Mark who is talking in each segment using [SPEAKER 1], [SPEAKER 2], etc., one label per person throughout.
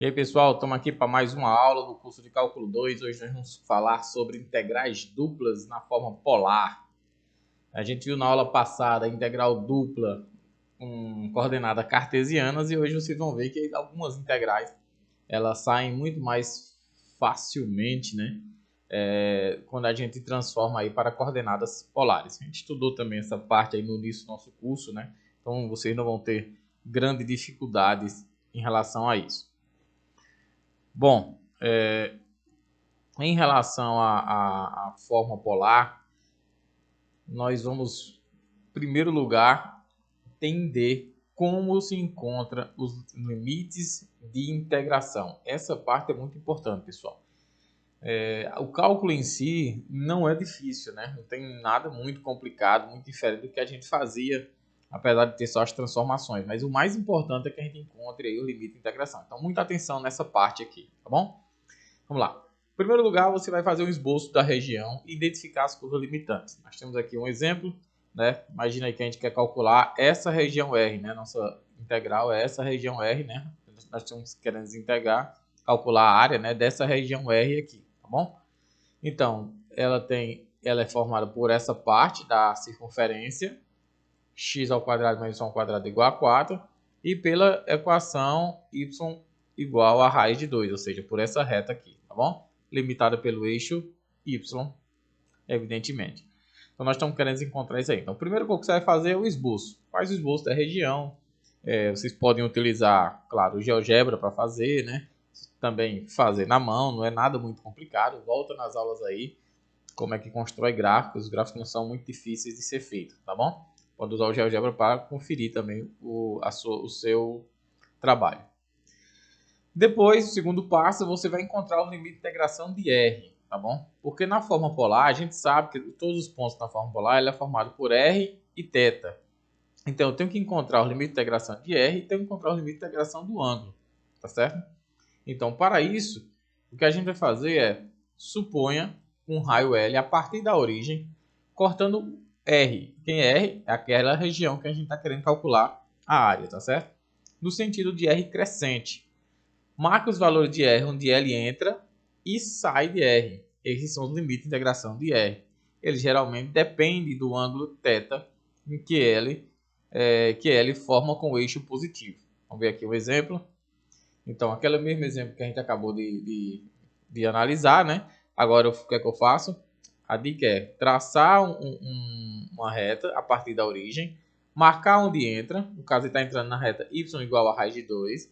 [SPEAKER 1] E aí, pessoal, estamos aqui para mais uma aula do curso de Cálculo 2. Hoje nós vamos falar sobre integrais duplas na forma polar. A gente viu na aula passada a integral dupla com coordenadas cartesianas e hoje vocês vão ver que algumas integrais elas saem muito mais facilmente, né? Quando a gente transforma aí para coordenadas polares. A gente estudou também essa parte aí no início do nosso curso, né? Então vocês não vão ter grandes dificuldades em relação a isso. Bom, em relação à forma polar, nós vamos, em primeiro lugar, entender como se encontra os limites de integração. Essa parte é muito importante, pessoal. O cálculo em si não é difícil, né? Não tem nada muito complicado, muito diferente do que a gente fazia, apesar de ter só as transformações. Mas o mais importante é que a gente encontre aí o limite de integração. Então, muita atenção nessa parte aqui, tá bom? Vamos lá. Em primeiro lugar, você vai fazer um esboço da região e identificar as curvas limitantes. Nós temos aqui um exemplo, né? Imagina aí que a gente quer calcular essa região R, né? Nossa integral é essa região R, né? Nós estamos querendo integrar, calcular a área, né, dessa região R aqui, tá bom? Então, ela é formada por essa parte da circunferência, x ao quadrado mais y ao quadrado igual a 4, e pela equação y igual a raiz de 2, ou seja, por essa reta aqui, tá bom? Limitada pelo eixo y, evidentemente. Então, nós estamos querendo encontrar isso aí. Então, o primeiro que você vai fazer é o esboço. Faz o esboço da região. Vocês podem utilizar, claro, o GeoGebra para fazer, né? Também fazer na mão, não é nada muito complicado. Volta nas aulas aí, como é que constrói gráficos. Os gráficos não são muito difíceis de ser feitos, tá bom? Pode usar o GeoGebra para conferir também o seu trabalho. Depois, o segundo passo, você vai encontrar o limite de integração de R, tá bom? Porque na forma polar, a gente sabe que todos os pontos na forma polar ele é formado por R e θ. Então, eu tenho que encontrar o limite de integração de R e tenho que encontrar o limite de integração do ângulo, tá certo? Então, para isso, o que a gente vai fazer é, suponha um raio L a partir da origem, cortando R. Quem é R? É aquela região que a gente está querendo calcular a área, tá certo? No sentido de R crescente. Marque os valores de R onde L entra e sai de R. Esses são os limites de integração de R. Ele geralmente depende do ângulo θ em que L forma com o eixo positivo. Vamos ver aqui um exemplo. Então, aquele mesmo exemplo que a gente acabou de analisar, né? Agora, o que é que eu faço? A dica é traçar uma reta a partir da origem, marcar onde entra, no caso ele está entrando na reta y igual a raiz de 2.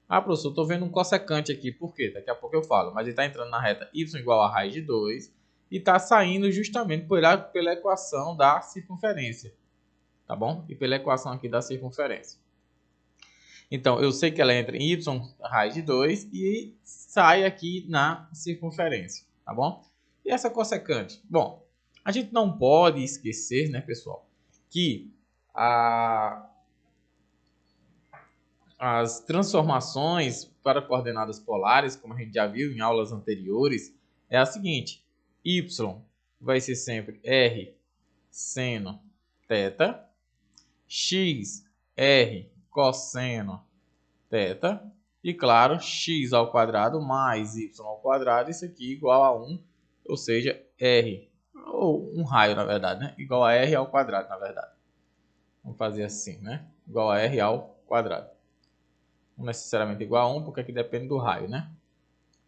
[SPEAKER 1] Ah, professor, estou vendo um cossecante aqui, por quê? Daqui a pouco eu falo, mas ele está entrando na reta y igual a raiz de 2 e está saindo justamente pela equação da circunferência, tá bom? E pela equação aqui da circunferência. Então, eu sei que ela entra em y raiz de 2 e sai aqui na circunferência, tá bom? E essa cossecante? Bom, a gente não pode esquecer, né, pessoal, que as transformações para coordenadas polares, como a gente já viu em aulas anteriores, é a seguinte: y vai ser sempre r seno θ, x r cosseno θ, e claro, x ao quadrado mais y ao quadrado, isso aqui igual a 1, ou seja, r, ou um raio na verdade, né? Igual a r ao quadrado na verdade. Vamos fazer assim, né? Igual a r ao quadrado. Não necessariamente igual a 1, porque aqui depende do raio, né?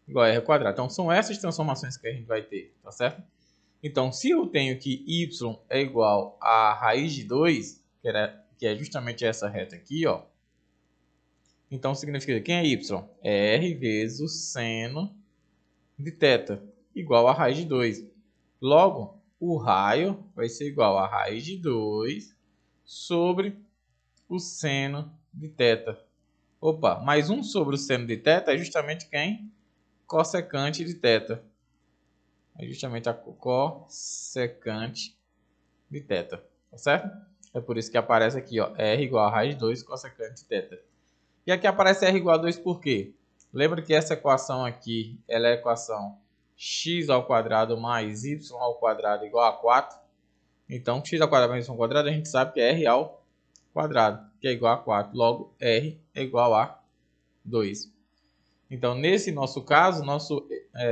[SPEAKER 1] Igual a r ao quadrado. Então, são essas transformações que a gente vai ter, tá certo? Então, se eu tenho que y é igual a raiz de 2, que é justamente essa reta aqui, ó. Então, significa que quem é y? É r vezes o seno de θ, igual a raiz de 2. Logo, o raio vai ser igual a raiz de 2 sobre o seno de θ. Opa, mais 1 sobre o seno de θ é justamente quem? Cossecante de θ. É justamente a cossecante de θ. Tá certo? É por isso que aparece aqui, ó, r igual a raiz de 2 cossecante de θ. E aqui aparece r igual a 2 por quê? Lembra que essa equação aqui, ela é a equação x ao quadrado mais y ao quadrado igual a 4. Então, x ao quadrado mais y ao quadrado, a gente sabe que é r ao quadrado, que é igual a 4. Logo, r é igual a 2. Então, nesse nosso caso, nosso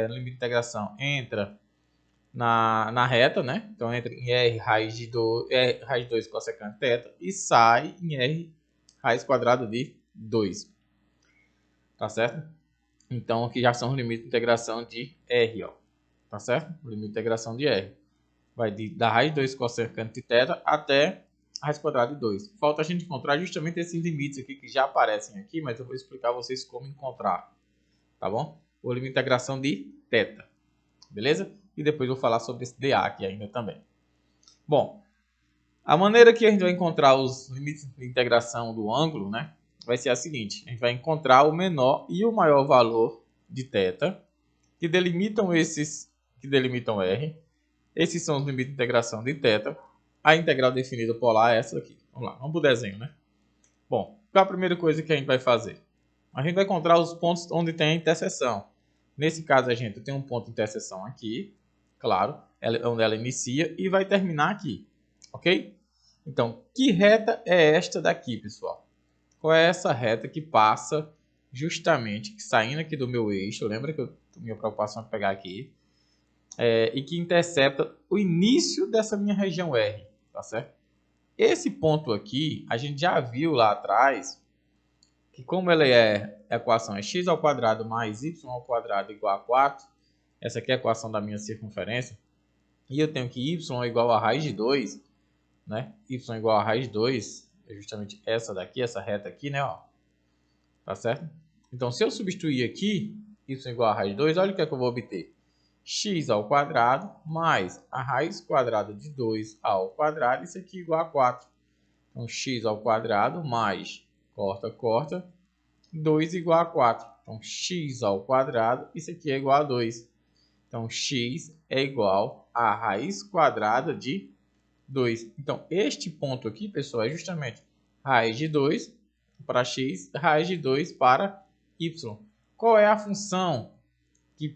[SPEAKER 1] limite de integração entra na reta, né? Então, entra em R raiz de 2 cossecante θ e sai em R raiz quadrada de 2. Tá certo? Então, aqui já são os limites de integração de R, ó. Tá certo? O limite de integração de R. Vai da raiz de 2 cossecante de θ até a raiz quadrada de 2. Falta a gente encontrar justamente esses limites aqui que já aparecem aqui, mas eu vou explicar a vocês como encontrar. Tá bom? O limite de integração de θ. Beleza? E depois eu vou falar sobre esse dA aqui ainda também. Bom, a maneira que a gente vai encontrar os limites de integração do ângulo, né, vai ser a seguinte. A gente vai encontrar o menor e o maior valor de θ, que delimitam R. Esses são os limites de integração de θ. A integral definida polar é essa aqui. Vamos lá, vamos para o desenho, né? Bom, qual a primeira coisa que a gente vai fazer? A gente vai encontrar os pontos onde tem a interseção. Nesse caso, a gente tem um ponto de interseção aqui, claro, onde ela inicia e vai terminar aqui, ok? Então, que reta é esta daqui, pessoal? Qual é essa reta que passa justamente, saindo aqui do meu eixo, lembra que minha preocupação é pegar aqui, e que intercepta o início dessa minha região R, tá certo? Esse ponto aqui, a gente já viu lá atrás, que como ela a equação é x ao quadrado mais y ao quadrado igual a 4, essa aqui é a equação da minha circunferência, e eu tenho que y é igual a raiz de 2, né? Y é igual a raiz de 2, é justamente essa daqui, essa reta aqui, né? Ó. Tá certo? Então, se eu substituir aqui, y é igual a raiz de 2, olha o que é que eu vou obter. X ao quadrado mais a raiz quadrada de 2 ao quadrado, isso aqui é igual a 4. Então, x ao quadrado mais, corta, 2 igual a 4. Então, x ao quadrado, isso aqui é igual a 2. Então, x é igual a raiz quadrada de 2. Então, este ponto aqui, pessoal, é justamente raiz de 2 para x, raiz de 2 para y. Qual é a função que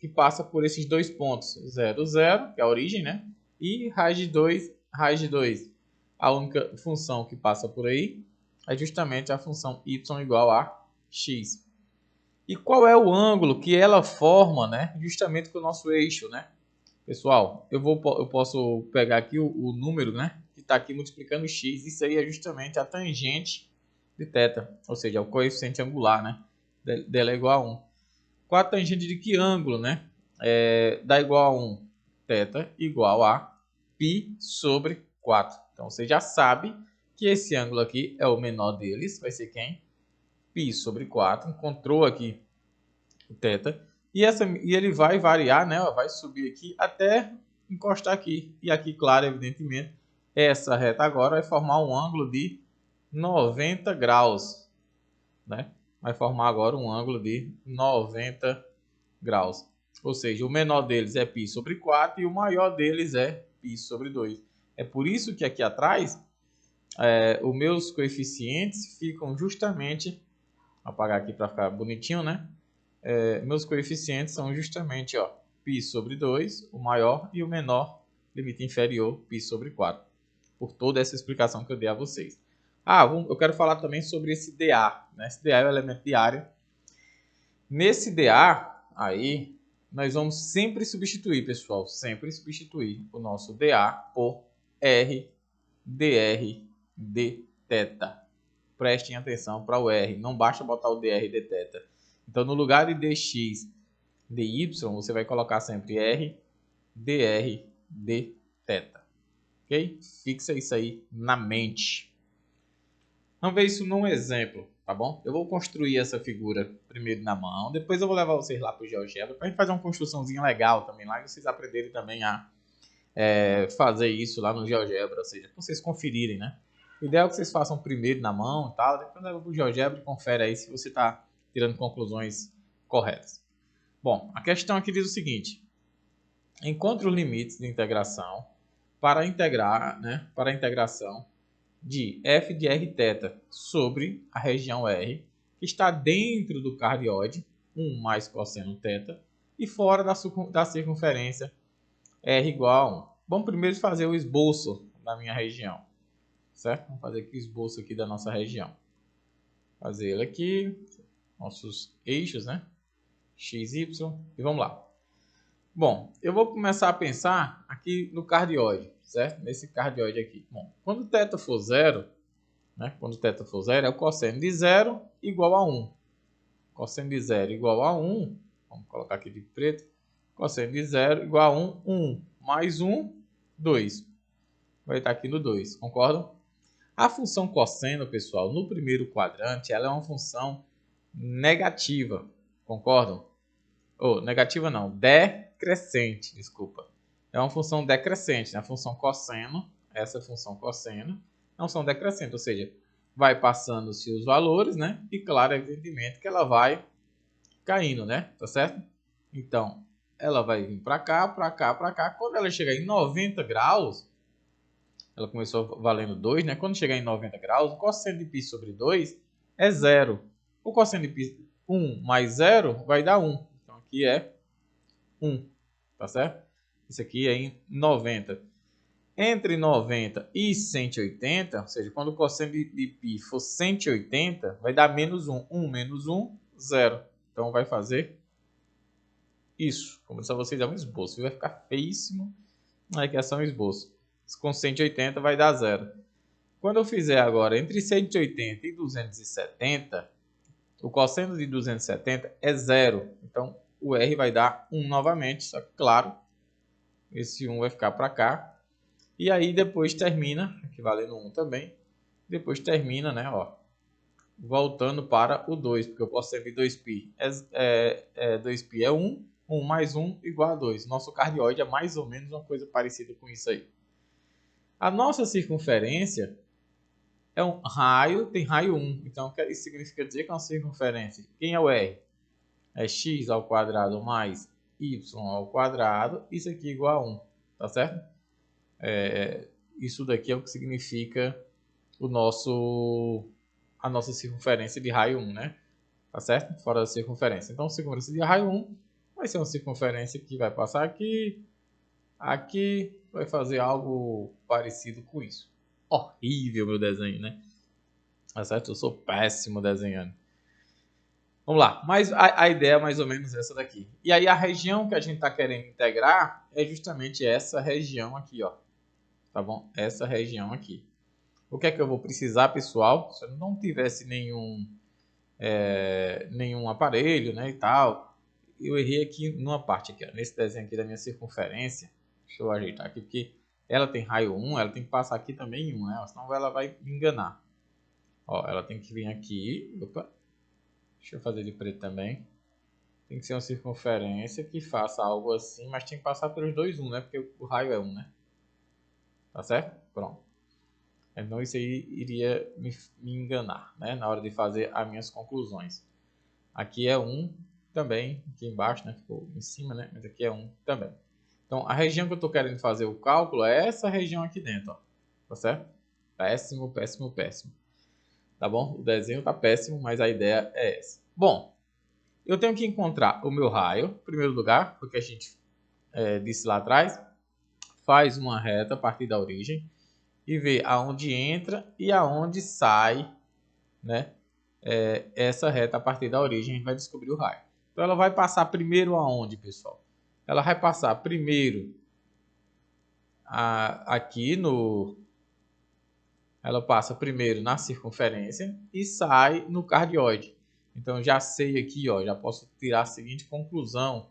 [SPEAKER 1] passa por esses dois pontos? 0, 0, que é a origem, né? E raiz de 2, raiz de 2. A única função que passa por aí é justamente a função y igual a x. E qual é o ângulo que ela forma, né? Justamente com o nosso eixo, né? Pessoal, eu posso pegar aqui o número, né? Que está aqui multiplicando x. Isso aí é justamente a tangente de θ, ou seja, é o coeficiente angular, né? Dela é igual a 1. Qual a tangente de que ângulo, né? Dá igual a 1. θ igual a π sobre 4. Então, você já sabe que esse ângulo aqui é o menor deles. Vai ser quem? Π sobre 4. Encontrou aqui o θ. E ele vai variar, né? Vai subir aqui até encostar aqui. E aqui, claro, evidentemente, essa reta agora vai formar um ângulo de 90 graus. Né? Vai formar agora um ângulo de 90 graus. Ou seja, o menor deles é π sobre 4 e o maior deles é π sobre 2. É por isso que aqui atrás, os meus coeficientes ficam justamente... Vou apagar aqui para ficar bonitinho, né? Meus coeficientes são justamente π sobre 2, o maior, e o menor, limite inferior, π sobre 4. Por toda essa explicação que eu dei a vocês. Eu quero falar também sobre esse dA. Né? Esse dA é o elemento de área. Nesse dA, aí, nós vamos sempre substituir, pessoal, sempre substituir o nosso dA por R, dr, dθ. Prestem atenção para o R, não basta botar o dr e dθ. Então, no lugar de dx, dy, você vai colocar sempre R, dr, dθ. Ok? Fixa isso aí na mente. Vamos ver isso num exemplo, tá bom? Eu vou construir essa figura primeiro na mão, depois eu vou levar vocês lá para o GeoGebra para a gente fazer uma construçãozinha legal também lá e vocês aprenderem também a fazer isso lá no GeoGebra, ou seja, para vocês conferirem, né? O ideal é que vocês façam primeiro na mão e tal, depois leva para o GeoGebra e confere aí se você está tirando conclusões corretas. Bom, a questão aqui diz o seguinte: encontre os limites de integração para integrar, né, para a integração de f de rθ sobre a região R, que está dentro do cardioide, 1 mais cosseno θ, e fora da circunferência R igual a 1. Vamos primeiro fazer o esboço da minha região, certo? Vamos fazer aqui o esboço aqui da nossa região. Fazer ele aqui, nossos eixos, né? X, Y, e vamos lá. Bom, eu vou começar a pensar aqui no cardioide, certo? Nesse cardioide aqui. Bom, quando θ for zero, né? Quando θ for zero, é o cosseno de zero igual a 1. Cosseno de zero igual a 1, vamos colocar aqui de preto. Cosseno de zero igual a 1, 1 mais 1, 2. Vai estar aqui no 2, concordam? A função cosseno, pessoal, no primeiro quadrante, ela é uma função negativa, concordam? Ou, negativa não, decrescente, desculpa. É uma função decrescente, né? A função cosseno, essa função cosseno, é uma função decrescente, ou seja, vai passando-se os valores, né? E claro, evidentemente que ela vai caindo, né? Tá certo? Então, ela vai vir para cá, para cá, para cá. Quando ela chegar em 90 graus, ela começou valendo 2, né? Quando chegar em 90 graus, o cosseno de π sobre 2 é 0. O cosseno de π 1 mais 0 vai dar 1. Então, aqui é 1, tá certo? Isso aqui é em 90. Entre 90 e 180, ou seja, quando o cosseno de π for 180, vai dar menos 1. 1 menos 1, 0. Então, vai fazer isso. Como eu disse a vocês, é um esboço. Vai ficar feíssimo. Aqui é só um esboço. Com 180 vai dar 0. Quando eu fizer agora entre 180 e 270, o cosseno de 270 é 0. Então, o R vai dar 1 novamente. Só que, claro, esse 1 vai ficar para cá. E aí, depois termina, aqui valendo 1 também. Depois termina, né, ó, voltando para o 2, porque o cosseno de 2π 2π é 1. 1 mais 1 igual a 2. Nosso cardioide é mais ou menos uma coisa parecida com isso aí. A nossa circunferência é um raio, tem raio 1. Então, isso significa dizer que é uma circunferência. Quem é o R? É x ao quadrado mais y ao quadrado. Isso aqui é igual a 1. Tá certo? Isso daqui é o que significa a nossa circunferência de raio 1, né? Tá certo? Fora da circunferência. Então, a circunferência de raio 1 vai ser uma circunferência que vai passar aqui. Aqui vai fazer algo parecido com isso. Horrível meu desenho, né? Tá certo? Eu sou péssimo desenhando. Vamos lá. Mas a ideia é mais ou menos essa daqui. E aí a região que a gente está querendo integrar é justamente essa região aqui, ó. Tá bom? Essa região aqui. O que é que eu vou precisar, pessoal? Se eu não tivesse nenhum aparelho, né, e tal, eu errei aqui numa parte aqui, ó, nesse desenho aqui da minha circunferência. Deixa eu ajeitar aqui, porque ela tem raio 1, ela tem que passar aqui também em 1, né? Senão ela vai me enganar. Ó, ela tem que vir aqui. Opa. Deixa eu fazer de preto também. Tem que ser uma circunferência que faça algo assim, mas tem que passar pelos dois 1, né? Porque o raio é 1, né? Tá certo? Pronto. Então isso aí iria me enganar, né? Na hora de fazer as minhas conclusões. Aqui é 1 também, aqui embaixo, né? Ficou em cima, né? Mas aqui é 1 também. Então, a região que eu estou querendo fazer o cálculo é essa região aqui dentro, ó. Tá certo? Péssimo, péssimo, péssimo. Tá bom? O desenho tá péssimo, mas a ideia é essa. Bom, eu tenho que encontrar o meu raio, em primeiro lugar, porque a gente disse lá atrás, faz uma reta a partir da origem e vê aonde entra e aonde sai, né? Essa reta a partir da origem, a gente vai descobrir o raio. Então, ela vai passar primeiro aonde, pessoal? Ela vai passar primeiro aqui no... Ela passa primeiro na circunferência e sai no cardioide. Então, já sei aqui, ó, já posso tirar a seguinte conclusão,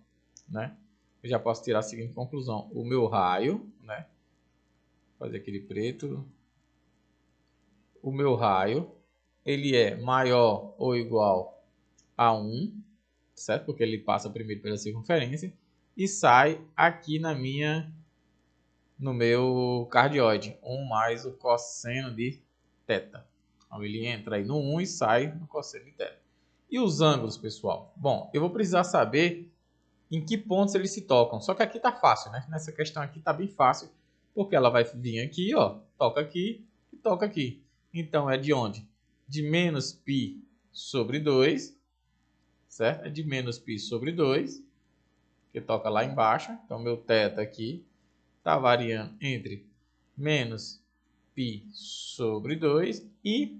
[SPEAKER 1] né? Eu já posso tirar a seguinte conclusão. O meu raio, né? Vou fazer aquele preto. O meu raio, ele é maior ou igual a 1, certo? Porque ele passa primeiro pela circunferência e sai aqui no meu cardioide, 1 mais o cosseno de θ. Então, ele entra aí no 1 e sai no cosseno de θ. E os ângulos, pessoal? Bom, eu vou precisar saber em que pontos eles se tocam. Só que aqui tá fácil, né? Nessa questão aqui tá bem fácil, porque ela vai vir aqui, ó, toca aqui e toca aqui. Então, é de onde? De menos π sobre 2, certo? É de menos π sobre 2, que toca lá embaixo. Então, meu θ aqui está variando entre menos π sobre 2 e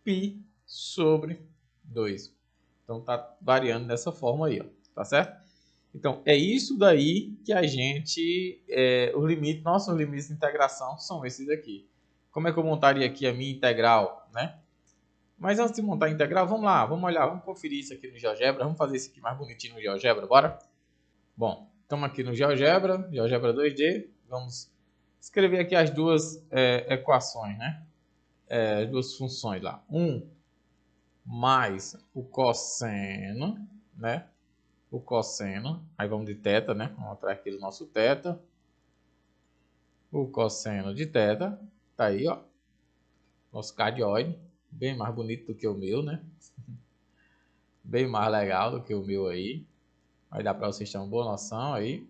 [SPEAKER 1] π sobre 2. Então tá variando dessa forma aí, ó, tá certo? Então é isso daí que a gente, nossos limites de integração são esses aqui. Como é que eu montaria aqui a minha integral, né? Mas antes de montar a integral, vamos lá, vamos olhar, vamos conferir isso aqui no GeoGebra, vamos fazer isso aqui mais bonitinho no GeoGebra, bora? Bom, estamos aqui no GeoGebra 2D, vamos escrever aqui as duas equações, né? As duas funções lá. 1 mais o cosseno, né? O cosseno, aí vamos de θ, né? Vamos mostrar aqui o nosso θ. O cosseno de θ, tá aí, ó. Nosso cardioide, bem mais bonito do que o meu, né? Bem mais legal do que o meu aí. Vai dar para vocês terem uma boa noção aí.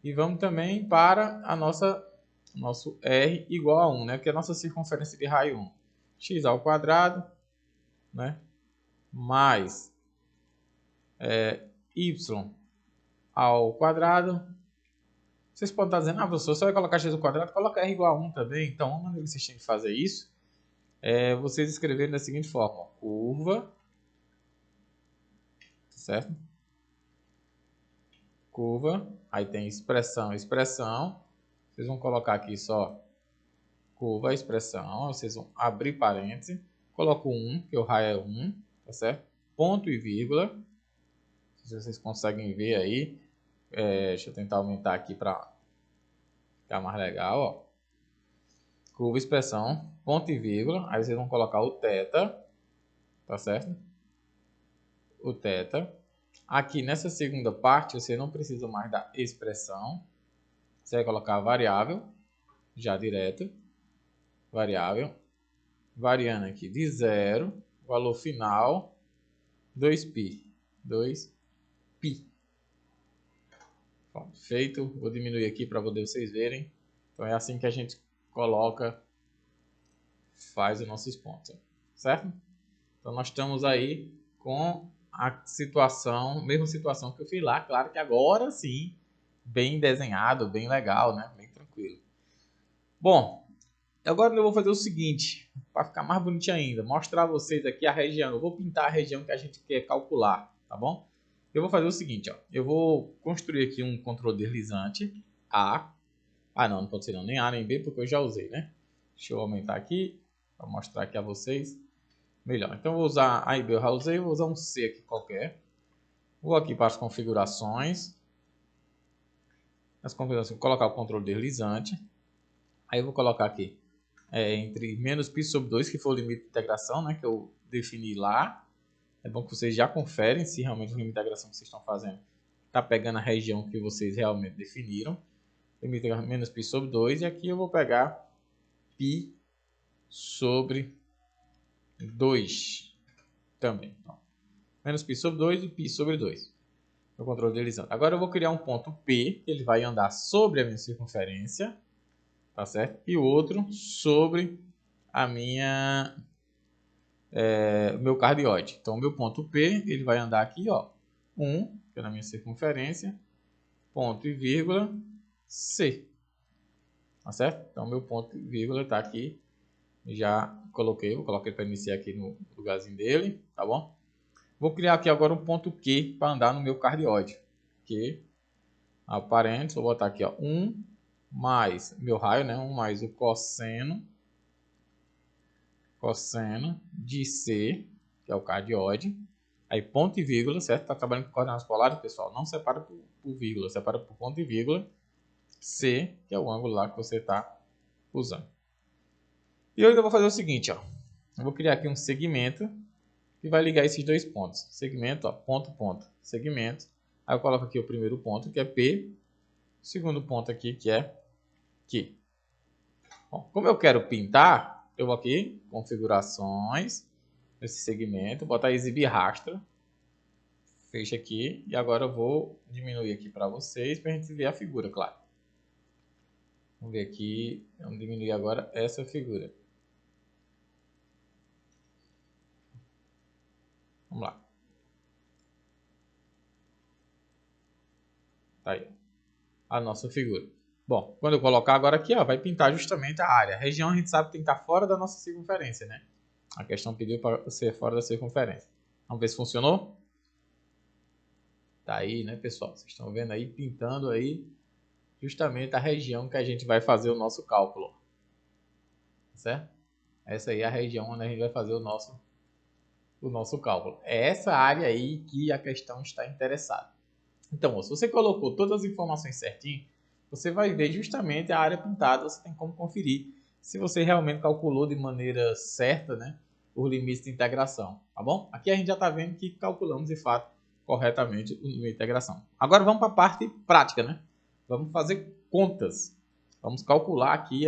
[SPEAKER 1] E vamos também para a nosso R igual a 1, né? Que é a nossa circunferência de raio 1. X ao quadrado, né? Mais Y ao quadrado. Vocês podem estar dizendo, professor, você vai colocar x ao quadrado, coloca R igual a 1 também. Então, uma maneira que vocês têm de fazer isso é vocês escreverem da seguinte forma. Curva, certo? Curva, aí tem expressão. Vocês vão colocar aqui só curva, expressão, vocês vão abrir parênteses, coloco 1, que o raio é 1, tá certo? Ponto e vírgula, se vocês conseguem ver aí, deixa eu tentar aumentar aqui para ficar mais legal, ó. Curva, expressão, ponto e vírgula, aí vocês vão colocar o θ, tá certo? O θ. Aqui nessa segunda parte, você não precisa mais da expressão, você vai colocar a variável, já direto, variável, variando aqui de 0, valor final, 2π. 2π. Pronto, feito. Vou diminuir aqui para poder vocês verem. Então é assim que a gente coloca, faz os nossos pontos, certo? Então nós estamos aí com a situação, mesma situação que eu fiz lá, claro que agora sim, bem desenhado, bem legal, né? Bem tranquilo. Bom, agora eu vou fazer o seguinte, para ficar mais bonitinho ainda, mostrar a vocês aqui a região. Eu vou pintar a região que a gente quer calcular, tá bom? Eu vou fazer o seguinte, ó. Eu vou construir aqui um controle deslizante A. Não pode ser não, nem A nem B, porque eu já usei, né? Deixa eu aumentar aqui, para mostrar aqui a vocês melhor. Então eu vou usar A e B, eu já usei, vou usar um C aqui qualquer. Vou aqui para as configurações. Vou colocar o controle deslizante. Aí eu vou colocar aqui entre menos π sobre 2, que foi o limite de integração, né, que eu defini lá. É bom que vocês já conferem se realmente o limite de integração que vocês estão fazendo está pegando a região que vocês realmente definiram. Limite de menos π sobre 2. E aqui eu vou pegar π sobre 2 também. Então, menos π sobre 2 e π sobre 2. O controle deslizante. Agora eu vou criar um ponto P, que ele vai andar sobre a minha circunferência, tá certo? E o outro sobre a minha meu cardioide. Então, o meu ponto P, ele vai andar aqui, ó, 1, que é na minha circunferência, ponto e vírgula, C. Tá certo? Então, meu ponto e vírgula está aqui. Já coloquei, vou colocar ele para iniciar aqui no lugarzinho dele, tá bom? Vou criar aqui agora um ponto Q para andar no meu cardioide. Q, parênteses, vou botar aqui, ó, 1 mais meu raio, né? 1 mais o cosseno de C, que é o cardioide. Aí ponto e vírgula, certo? Está trabalhando com coordenadas polares, pessoal. Não separa por vírgula, separa por ponto e vírgula. C, que é o ângulo lá que você está usando. E eu ainda vou fazer o seguinte, ó. Eu vou criar aqui um segmento que vai ligar esses dois pontos. Segmento, ó, ponto, ponto. Segmento. Aí eu coloco aqui o primeiro ponto, que é P. O segundo ponto aqui, que é Q. Bom, como eu quero pintar, eu vou aqui, configurações, esse segmento, botar exibir rastro. Fecha aqui. E agora eu vou diminuir aqui para vocês, para a gente ver a figura, claro. Vamos ver aqui. Vamos diminuir agora essa figura. Vamos lá. Tá aí. A nossa figura. Bom, quando eu colocar agora aqui, ó, vai pintar justamente a área. A região a gente sabe que tem que estar fora da nossa circunferência, né? A questão pediu para ser fora da circunferência. Vamos ver se funcionou. Tá aí, né, pessoal? Vocês estão vendo aí, pintando aí justamente a região que a gente vai fazer o nosso cálculo. Certo? Essa aí é a região onde a gente vai fazer o nosso cálculo. É essa área aí que a questão está interessada. Então, se você colocou todas as informações certinho, você vai ver justamente a área pintada, você tem como conferir se você realmente calculou de maneira certa, né, os limites de integração, tá bom? Aqui a gente já está vendo que calculamos de fato corretamente o limite de integração. Agora vamos para a parte prática, né? Vamos fazer contas. Vamos calcular aqui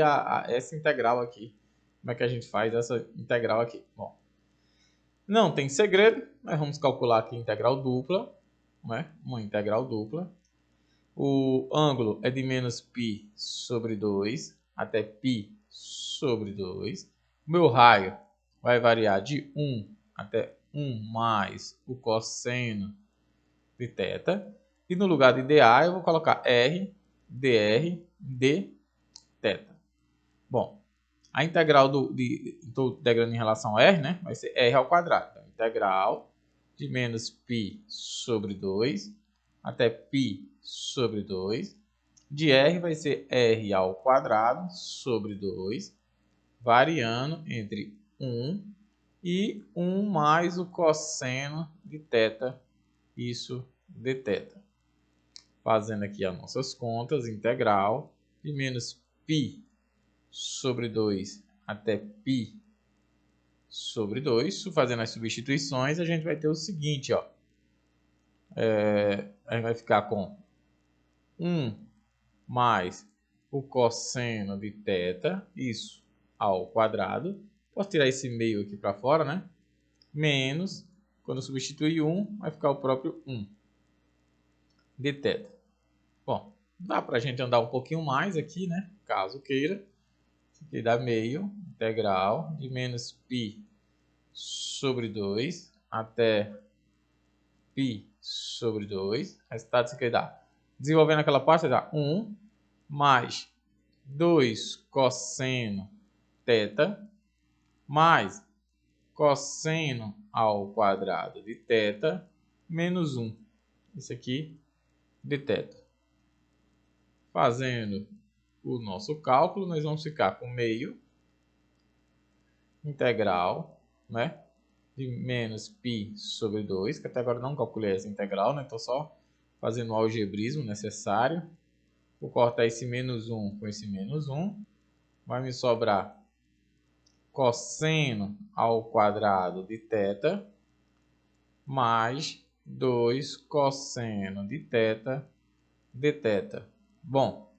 [SPEAKER 1] essa integral aqui. Como é que a gente faz essa integral aqui? Bom, não tem segredo, nós vamos calcular aqui a integral dupla, né? Uma integral dupla. O ângulo é de menos π sobre 2 até π sobre 2. O meu raio vai variar de 1 até 1 mais o cosseno de θ. E no lugar de dA eu vou colocar r dr d θ. Bom, a integral estou integrando em relação a r, né? Vai ser r ao quadrado. Então, integral de menos π sobre 2 até π sobre 2. De r vai ser r ao quadrado sobre 2, variando entre 1 e 1 mais o cosseno de θ, isso de θ. Fazendo aqui as nossas contas, integral de menos π sobre 2 até π sobre 2. Fazendo as substituições, a gente vai ter o seguinte, ó. A gente vai ficar com 1 mais o cosseno de θ, isso ao quadrado. Posso tirar esse meio aqui para fora, né? Menos, quando eu substituir 1, vai ficar o próprio 1 de θ. Bom, dá para a gente andar um pouquinho mais aqui, né? Caso queira. Aqui dá meio, integral de menos π sobre 2 até π sobre 2. Resultado disso aqui dá. Desenvolvendo aquela parte, dá 1 mais 2 cosseno θ mais cosseno ao quadrado de θ menos 1. Isso aqui de θ. Fazendo o nosso cálculo, nós vamos ficar com meio integral, né, de menos π sobre 2, que até agora não calculei essa integral, né, estou só fazendo o algebrismo necessário. Vou cortar esse menos 1 com esse menos 1. Vai me sobrar cosseno ao quadrado de θ mais 2 cosseno de θ de θ. Bom,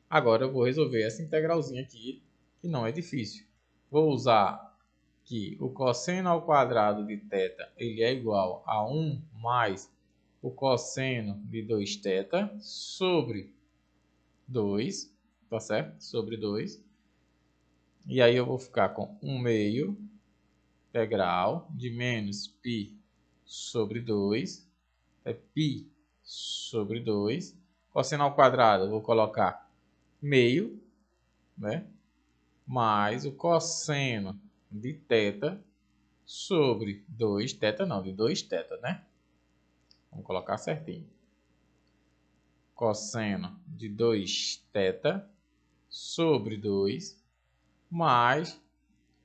[SPEAKER 1] agora eu vou resolver essa integralzinha aqui, que não é difícil. Vou usar que o cosseno ao quadrado de θ ele é igual a 1 mais o cosseno de 2θ sobre 2, tá certo? Sobre 2. E aí eu vou ficar com 1 meio integral de menos π sobre 2, é π sobre 2. Cosseno ao quadrado, eu vou colocar meio, né? Mais o cosseno de θ sobre 2θ, não, de 2θ, né? Vamos colocar certinho. Cosseno de 2θ sobre 2 mais,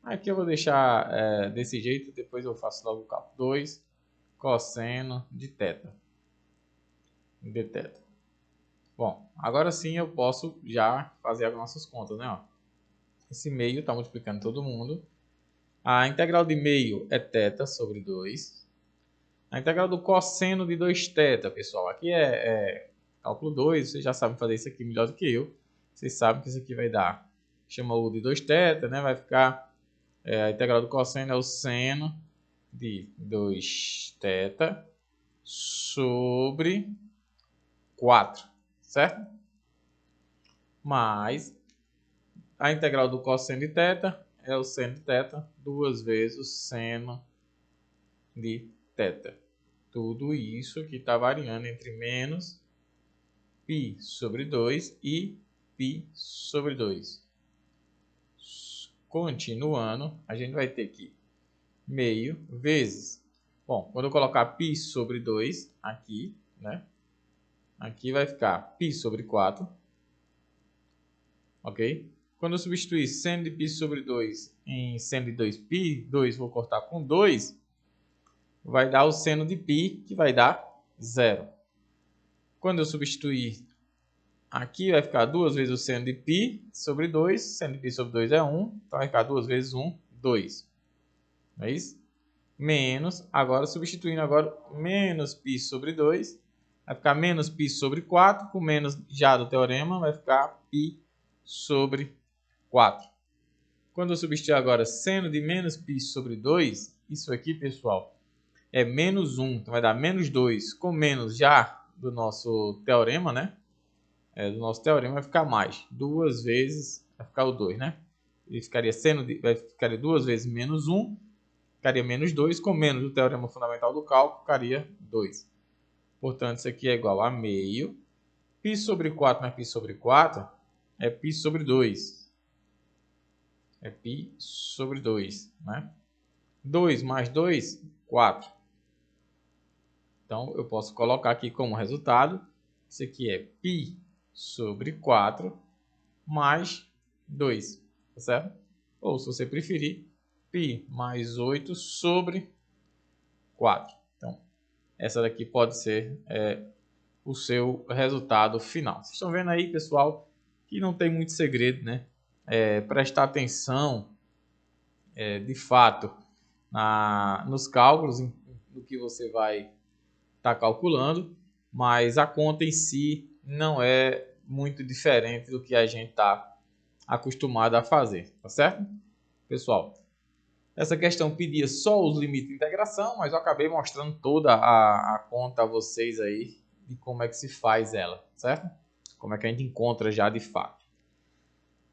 [SPEAKER 1] aqui eu vou deixar desse jeito, depois eu faço logo o cálculo. 2 cosseno de θ. De θ. Bom, agora sim eu posso já fazer as nossas contas, né? Ó, esse meio está multiplicando todo mundo. A integral de meio é θ sobre 2. A integral do cosseno de 2θ, pessoal, aqui é cálculo 2, vocês já sabem fazer isso aqui melhor do que eu. Vocês sabem que isso aqui vai dar, chama o de 2θ, né? Vai ficar, a integral do cosseno é o seno de 2θ sobre 4, certo? Mais a integral do cosseno de θ é o seno de θ, 2 vezes o seno de θ. Tudo isso que está variando entre menos π sobre 2 e π sobre 2. Continuando, a gente vai ter que meio vezes Bom, quando eu colocar π sobre 2 aqui, né? Aqui vai ficar π sobre 4. Ok? Quando eu substituir seno de π sobre 2 em seno de 2π, 2 vou cortar com 2, vai dar o seno de π, que vai dar 0. Quando eu substituir aqui, vai ficar 2 vezes o seno de π sobre 2. Seno de π sobre 2 é 1, então vai ficar 2 vezes 1, 2. Não é isso? Menos, agora substituindo agora, menos π sobre 2, vai ficar menos π sobre 4, com menos já do teorema, vai ficar π sobre 4. Quando eu substituir agora seno de menos π sobre 2, isso aqui, pessoal, é menos 1, então vai dar menos 2, com menos já do nosso teorema, né? Do nosso teorema vai ficar mais, 2 vezes, vai ficar o 2, né? Ele ficaria ficaria 2 vezes menos 1, ficaria menos 2, com menos do teorema fundamental do cálculo, ficaria 2. Portanto, isso aqui é igual a meio. Π sobre 4 não é π sobre 4, é π sobre 2. É π sobre 2, né? 2 mais 2, 4. Então, eu posso colocar aqui como resultado, isso aqui é π sobre 4 mais 2, tá certo? Ou, se você preferir, π mais 8 sobre 4. Então, essa daqui pode ser o seu resultado final. Vocês estão vendo aí, pessoal, que não tem muito segredo, né? Prestar atenção, de fato, nos cálculos, no que você vai estar calculando, mas a conta em si não é muito diferente do que a gente está acostumado a fazer, tá certo? Pessoal, essa questão pedia só os limites de integração, mas eu acabei mostrando toda a conta a vocês aí de como é que se faz ela, certo? Como é que a gente encontra já de fato.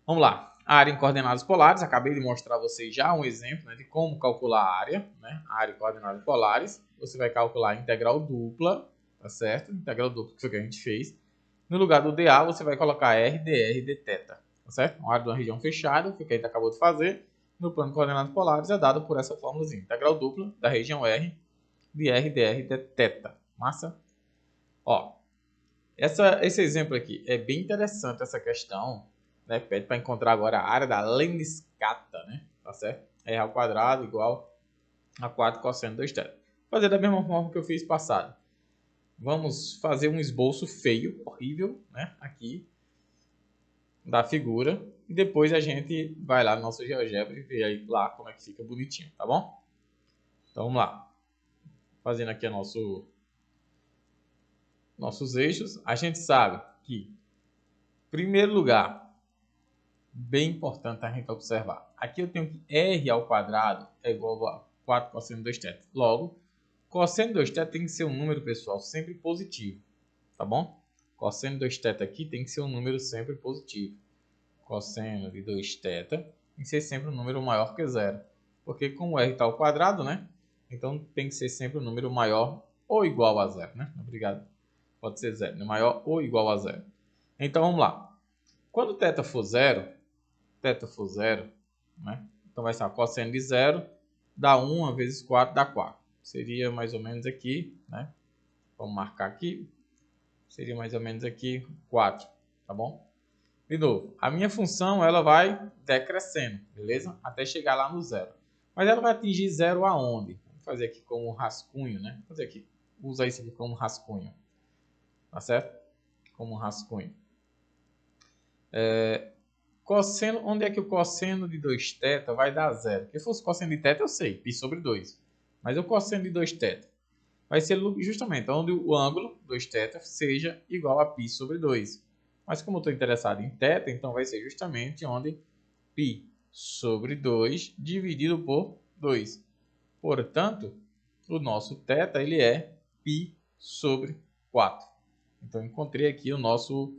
[SPEAKER 1] Vamos lá. A área em coordenadas polares, acabei de mostrar a vocês já um exemplo, né, de como calcular a área, né? A área em coordenadas polares. Você vai calcular a integral dupla, tá certo? Integral dupla, que foi o que a gente fez. No lugar do dA, você vai colocar R, dr, dθ, tá certo? Uma área de uma região fechada, que é o que a gente acabou de fazer, no plano de coordenadas polares, é dado por essa fórmulazinha. Integral dupla da região R, de R, dr, dθ. Massa? Ó, esse exemplo aqui é bem interessante, essa questão, né? Pede para encontrar agora a área da lemniscata, né? Tá certo? R ao quadrado igual a 4 cosseno 2θ. Vou fazer da mesma forma que eu fiz passado. Vamos fazer um esboço feio, horrível, né? Aqui da figura. E depois a gente vai lá no nosso GeoGebra e vê aí lá como é que fica bonitinho, tá bom? Então vamos lá. Fazendo aqui nossos eixos. A gente sabe que, em primeiro lugar, bem importante a gente observar. Aqui eu tenho que R ao quadrado é igual a 4 cosseno 2θ. Logo, cosseno 2θ tem que ser um número, pessoal, sempre positivo. Tá bom? Cosseno de 2θ aqui tem que ser um número sempre positivo. Cosseno de 2θ tem que ser sempre um número maior que zero. Porque como R está ao quadrado, né? Então tem que ser sempre um número maior ou igual a zero, né? Obrigado. Pode ser zero, né? Maior ou igual a zero. Então vamos lá. Quando θ for zero, né? Então vai ser cosseno de zero dá 1 vezes 4 dá 4. Seria mais ou menos aqui, né? Vamos marcar aqui. Seria mais ou menos aqui 4, tá bom? De novo, a minha função ela vai decrescendo, beleza? Até chegar lá no zero. Mas ela vai atingir zero aonde? Vamos fazer aqui como rascunho, né? Vou fazer aqui, usar isso aqui como rascunho, tá certo? Como rascunho. Cosseno, onde é que o cosseno de 2θ vai dar zero? Se fosse cosseno de θ eu sei, π sobre 2. Mas o cosseno de 2θ vai ser justamente onde o ângulo 2θ seja igual a π sobre 2. Mas como eu estou interessado em θ, então vai ser justamente onde π sobre 2 dividido por 2. Portanto, o nosso θ ele é π sobre 4. Então, encontrei aqui o nosso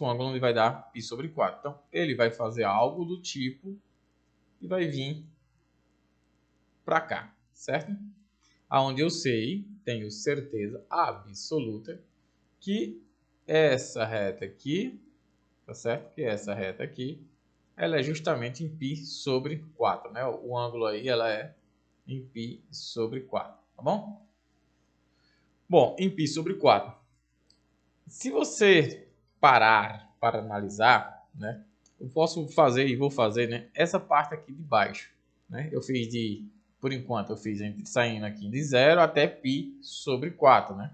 [SPEAKER 1] ângulo onde vai dar π sobre 4. Então, ele vai fazer algo do tipo e vai vir para cá, certo? Aonde eu sei, tenho certeza absoluta, que essa reta aqui, tá certo? Que essa reta aqui, ela é justamente em π sobre 4, né? O ângulo aí, ela é em π sobre 4, tá bom? Bom, em π sobre 4. Se você parar para analisar, né, eu posso fazer e vou fazer, né, essa parte aqui de baixo. Né? Eu fiz por enquanto, eu fiz saindo aqui de 0 até π sobre 4. Né?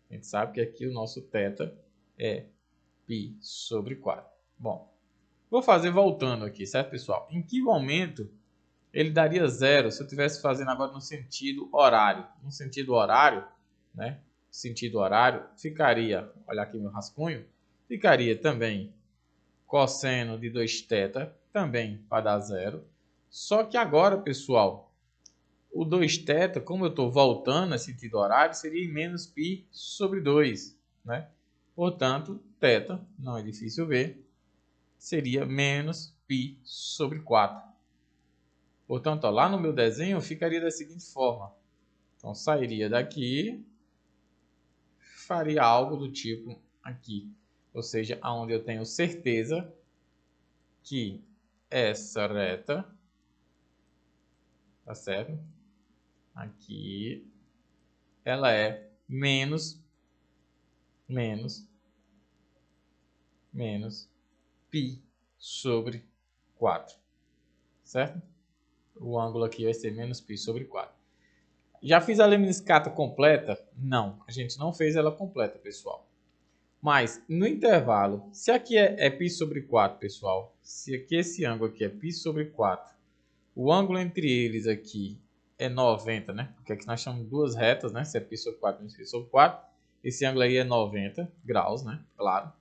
[SPEAKER 1] A gente sabe que aqui o nosso θ é π sobre 4. Bom, vou fazer voltando aqui, certo, pessoal? Em que momento ele daria 0 se eu estivesse fazendo agora no sentido horário? No sentido horário, né? Sentido horário, ficaria, olha aqui meu rascunho, ficaria também cosseno de 2θ, também para dar 0. Só que agora, pessoal, o 2θ, como eu estou voltando a sentido horário, seria em menos π sobre 2. Né? Portanto, θ, não é difícil ver, seria menos π sobre 4. Portanto, ó, lá no meu desenho ficaria da seguinte forma. Então, sairia daqui, faria algo do tipo aqui. Ou seja, onde eu tenho certeza que essa reta, tá certo? Aqui, ela é menos π sobre 4, certo? O ângulo aqui vai ser menos π sobre 4. Já fiz a lemniscata completa? Não, a gente não fez ela completa, pessoal. Mas, no intervalo, se aqui é π sobre 4, pessoal, se aqui esse ângulo aqui é π sobre 4, o ângulo entre eles aqui é 90, né? Porque aqui nós chamamos duas retas, né? Se é π sobre 4 menos π sobre 4, esse ângulo aí é 90 graus, né? Claro.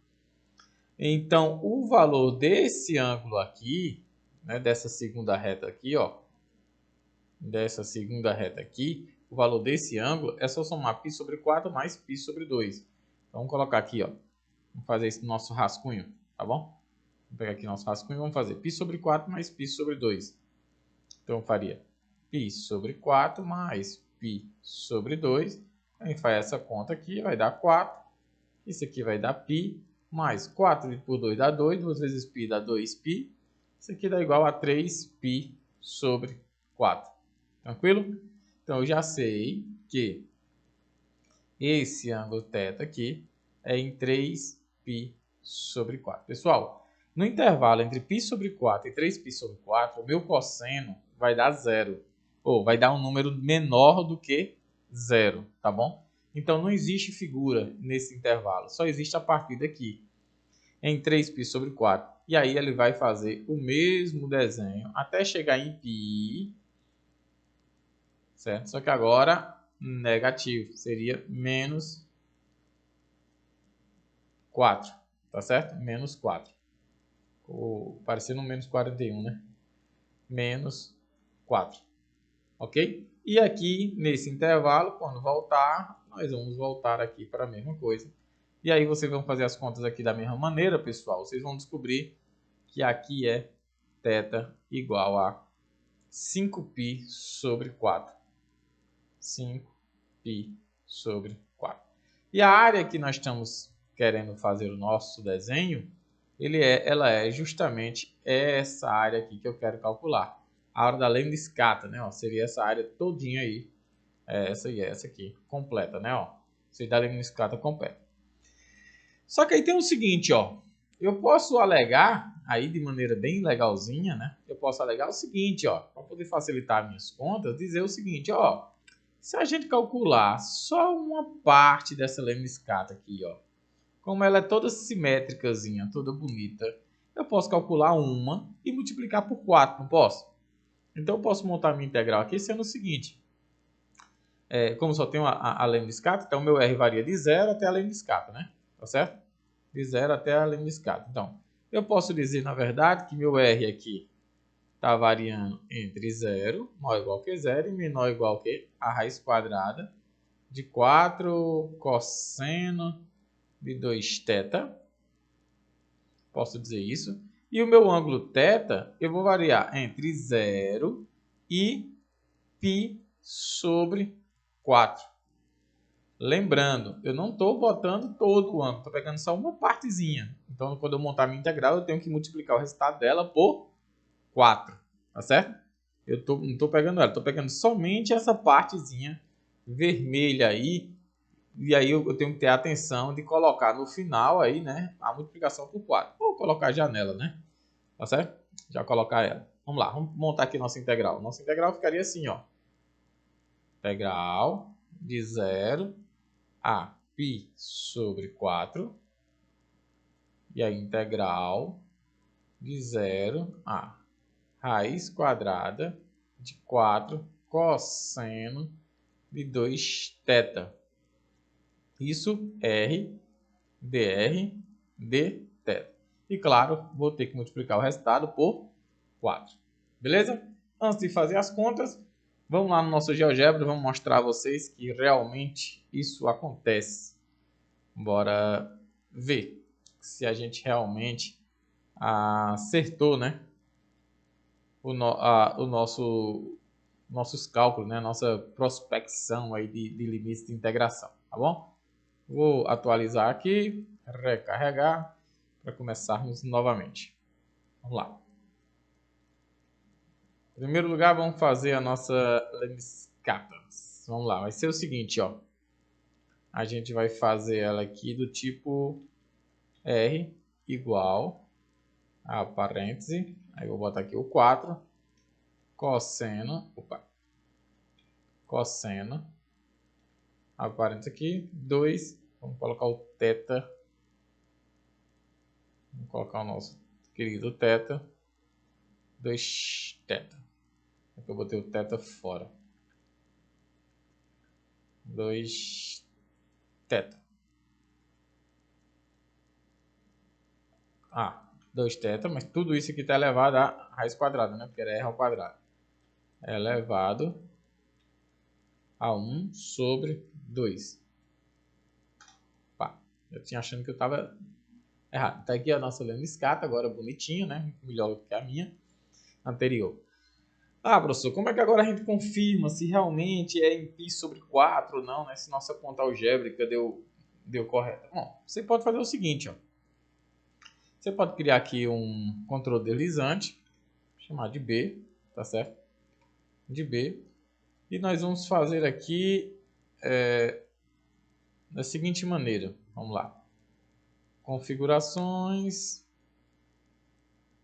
[SPEAKER 1] Então, o valor desse ângulo aqui, né? Dessa segunda reta aqui, ó. Dessa segunda reta aqui, o valor desse ângulo é só somar π sobre 4 mais π sobre 2. Então, vamos colocar aqui, ó. Vamos fazer esse nosso rascunho, tá bom? Vamos pegar aqui nosso rascunho e vamos fazer π sobre 4 mais π sobre 2. Então, eu faria π sobre 4 mais π sobre 2. A gente faz essa conta aqui, vai dar 4. Isso aqui vai dar π, mais 4 por 2 dá 2. 2 vezes π dá 2π. Isso aqui dá igual a 3π sobre 4. Tranquilo? Então, eu já sei que esse ângulo θ aqui é em 3π sobre 4. Pessoal, no intervalo entre π sobre 4 e 3π sobre 4, o meu cosseno vai dar 0. Ou vai dar um número menor do que 0, tá bom? Então, não existe figura nesse intervalo. Só existe a partir daqui, em 3π sobre 4. E aí ele vai fazer o mesmo desenho até chegar em π, certo? Só que agora negativo, seria menos 4, tá certo? Menos 4. Parecendo um menos 41, né? Menos 4, ok? E aqui, nesse intervalo, quando voltar, nós vamos voltar aqui para a mesma coisa. E aí vocês vão fazer as contas aqui da mesma maneira, pessoal. Vocês vão descobrir que aqui é θ igual a 5π sobre 4. 5π sobre 4. E a área que nós estamos querendo fazer o nosso desenho, ela é justamente essa área aqui que eu quero calcular. A área da lemniscata, né? Ó, seria essa área todinha aí. Essa e essa aqui, completa, né? Ó, seria da lemniscata completa. Só que aí tem o seguinte, ó. Eu posso alegar, aí de maneira bem legalzinha, né? Eu posso alegar o seguinte, ó. Para poder facilitar minhas contas, dizer o seguinte, ó. Se a gente calcular só uma parte dessa lemniscata aqui, ó. Como ela é toda simétricazinha, toda bonita, eu posso calcular uma e multiplicar por 4, não posso? Então, eu posso montar minha integral aqui sendo o seguinte. Como só tenho a lemniscata, então meu R varia de 0 até a lemniscata, né? Tá certo? De 0 até a lemniscata. Então, eu posso dizer, na verdade, que meu R aqui está variando entre 0, maior ou igual que 0, e menor ou igual que a raiz quadrada de 4 cosseno de 2θ. Posso dizer isso. E o meu ângulo θ, eu vou variar entre 0 e π sobre 4. Lembrando, eu não estou botando todo o ângulo, estou pegando só uma partezinha. Então, quando eu montar minha integral, eu tenho que multiplicar o resultado dela por 4, tá certo? não estou pegando ela, estou pegando somente essa partezinha vermelha aí. E aí eu tenho que ter a atenção de colocar no final aí, né, a multiplicação por 4. Vou colocar a janela, né? Tá certo? Já colocar ela. Vamos lá, vamos montar aqui nossa integral. Nossa integral ficaria assim, ó. Integral de 0 a π sobre 4. E a integral de 0 a raiz quadrada de 4 cosseno de 2 θ. Isso R, dr, dθ. E claro, vou ter que multiplicar o resultado por 4. Beleza? Antes de fazer as contas, vamos lá no nosso GeoGebra, vamos mostrar a vocês que realmente isso acontece. Bora ver se a gente realmente acertou, né? Nossos cálculos, né? Nossa prospecção aí de limites de integração, tá bom? Vou atualizar aqui, recarregar, para começarmos novamente. Vamos lá. Em primeiro lugar, vamos fazer a nossa Lemniscata. Vamos lá, vai ser o seguinte, ó. A gente vai fazer ela aqui do tipo R igual a parêntese. Aí eu vou botar aqui o 4. Cosseno. Cosseno. A parêntese aqui. 2. Vamos colocar o θ. Vamos colocar o nosso querido θ. 2 θ. Aqui eu botei o θ fora. 2 θ. 2 θ, mas tudo isso aqui está elevado a raiz quadrada, né? Porque era r ao quadrado. É elevado a 1 sobre 2. Pá, eu tinha achando que eu estava errado. Tá aqui a nossa Lemniscata, agora bonitinho, né? Melhor do que a minha anterior. Professor, como é que agora a gente confirma se realmente é em π sobre 4 ou não, né? Se nossa conta algébrica deu correta. Bom, você pode fazer o seguinte, ó. Você pode criar aqui um controle deslizante, chamar de B, tá certo? De B. E nós vamos fazer aqui da seguinte maneira. Vamos lá. Configurações.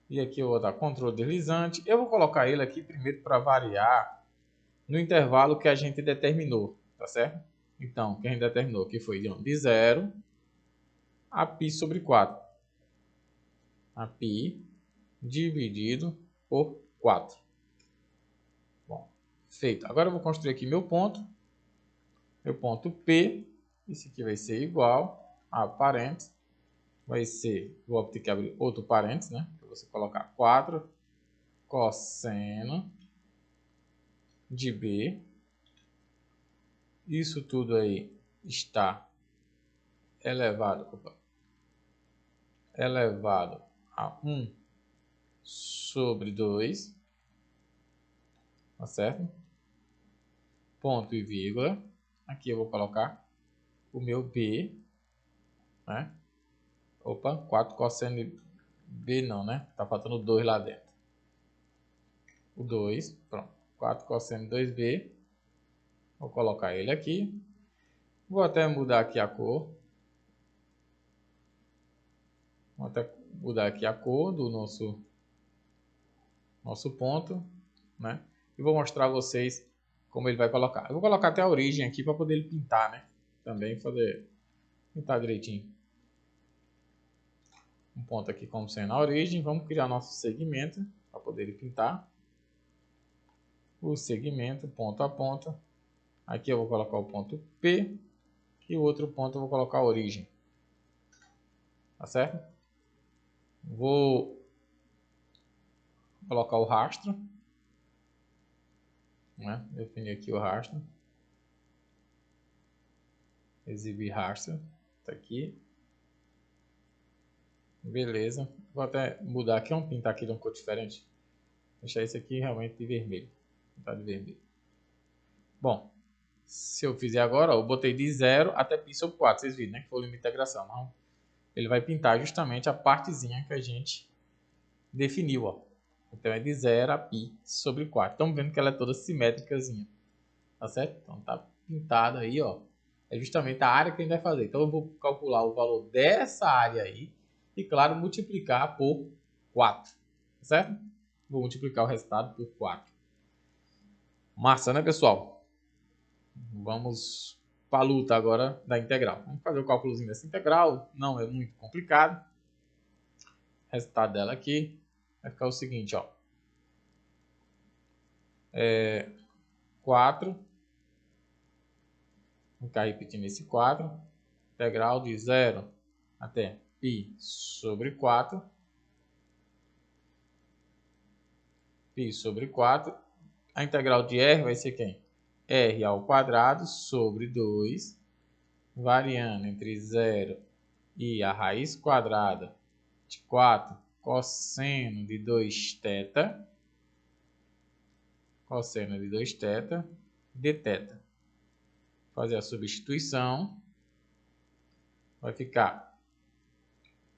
[SPEAKER 1] E aqui eu vou dar controle deslizante. Eu vou colocar ele aqui primeiro para variar no intervalo que a gente determinou, tá certo? Então, o que a gente determinou aqui foi de 0 a π sobre 4. A π dividido por 4. Bom, feito. Agora eu vou construir aqui meu ponto. Meu ponto P. Isso aqui vai ser igual a parênteses. Vai ser, vou ter que abrir outro parênteses, né? Para você colocar 4 cosseno de B. Isso tudo aí está elevado a 1 sobre 2, tá certo? Ponto e vírgula. Aqui eu vou colocar o meu B, né? 4 cosseno de B não, né? Tá faltando 2 lá dentro. O 2, pronto. 4 cosseno de 2B. Vou colocar ele aqui. Vou até mudar aqui a cor. Vou até mudar aqui a cor do nosso ponto, né? E vou mostrar a vocês como ele vai colocar. Eu vou colocar até a origem aqui para poder ele pintar, né? Também fazer pintar direitinho. Um ponto aqui como sendo a origem. Vamos criar nosso segmento para poder ele pintar. O segmento ponto a ponto. Aqui eu vou colocar o ponto P. E o outro ponto eu vou colocar a origem. Tá certo? Vou colocar o rastro, né? Definir aqui o rastro, exibir rastro, tá aqui, beleza. Vou até mudar aqui, vamos pintar aqui de uma cor diferente, deixar esse aqui realmente de vermelho, pintar de vermelho. Bom, se eu fizer agora, ó, eu botei de 0 até π sobre 4, vocês viram, né? Que foi o limite de integração. Não? Ele vai pintar justamente a partezinha que a gente definiu, ó. Então é de 0 a π sobre 4. Estamos vendo que ela é toda simétricazinha. Tá certo? Então tá pintado aí, ó. É justamente a área que a gente vai fazer. Então eu vou calcular o valor dessa área aí e, claro, multiplicar por 4. Tá certo? Vou multiplicar o resultado por 4. Massa, né, pessoal? Vamos para a luta agora da integral. Vamos fazer o cálculozinho dessa integral. Não é muito complicado. O resultado dela aqui vai ficar o seguinte, ó. 4. Vou ficar repetindo esse 4. Integral de 0 até π sobre 4. Π sobre 4. A integral de r vai ser quem? R ao quadrado sobre 2, variando entre 0 e a raiz quadrada de 4 cosseno de 2θ, cosseno de 2θ, dθ. Fazer a substituição, vai ficar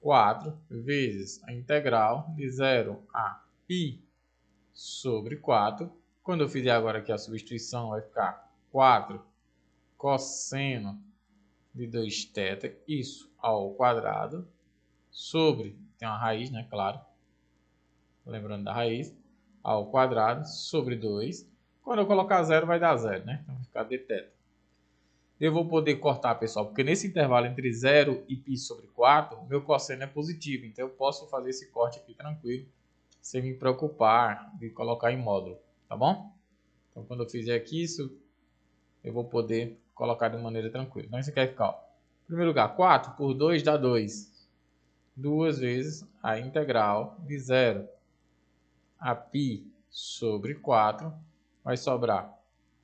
[SPEAKER 1] 4 vezes a integral de 0 a π sobre 4. Quando eu fizer agora aqui a substituição, vai ficar 4 cosseno de 2θ, isso ao quadrado, sobre, tem uma raiz, né, claro, lembrando da raiz, ao quadrado, sobre 2. Quando eu colocar 0, vai dar 0, né? Então vai ficar dθ. Eu vou poder cortar, pessoal, porque nesse intervalo entre 0 e π sobre 4, meu cosseno é positivo, então eu posso fazer esse corte aqui tranquilo, sem me preocupar de colocar em módulo, tá bom? Então, quando eu fizer aqui isso, eu vou poder colocar de maneira tranquila. Então, isso aqui vai ficar, ó, em primeiro lugar, 4 por 2 dá 2. 2 vezes a integral de 0 a π sobre 4, vai sobrar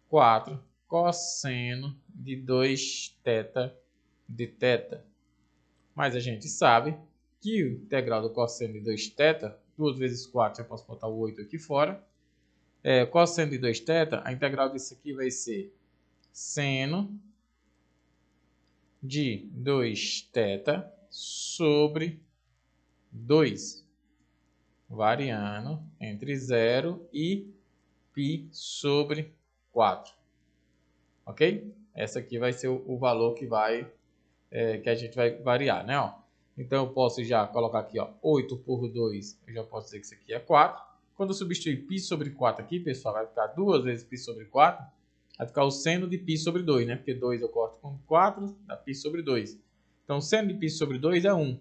[SPEAKER 1] 4 cosseno de 2θ dθ. Mas a gente sabe que o integral do cosseno de 2θ, 2 vezes 4, eu posso botar o 8 aqui fora. Cosseno de 2θ, a integral disso aqui vai ser seno de 2θ sobre 2, variando entre 0 e π sobre 4. Ok? Essa aqui vai ser o valor que que a gente vai variar, né? Ó. Então eu posso já colocar aqui, ó, 8 por 2, eu já posso dizer que isso aqui é 4. Quando eu substituir π sobre 4 aqui, pessoal, vai ficar 2 vezes π sobre 4. Vai ficar o seno de π sobre 2, né? Porque 2 eu corto com 4, dá π sobre 2. Então, o seno de π sobre 2 é 1.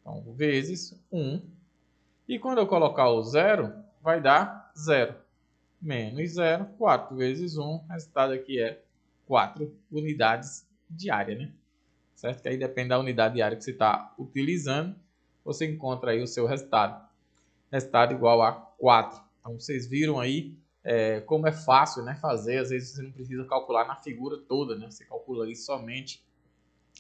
[SPEAKER 1] Então, vezes 1. E quando eu colocar o 0, vai dar 0. Menos 0, 4 vezes 1. O resultado aqui é 4 unidades de área, né? Certo? Que aí depende da unidade de área que você está utilizando. Você encontra aí o seu resultado. Resultado igual a 4. Então, vocês viram aí como é fácil, né, fazer. Às vezes você não precisa calcular na figura toda, né? Você calcula aí somente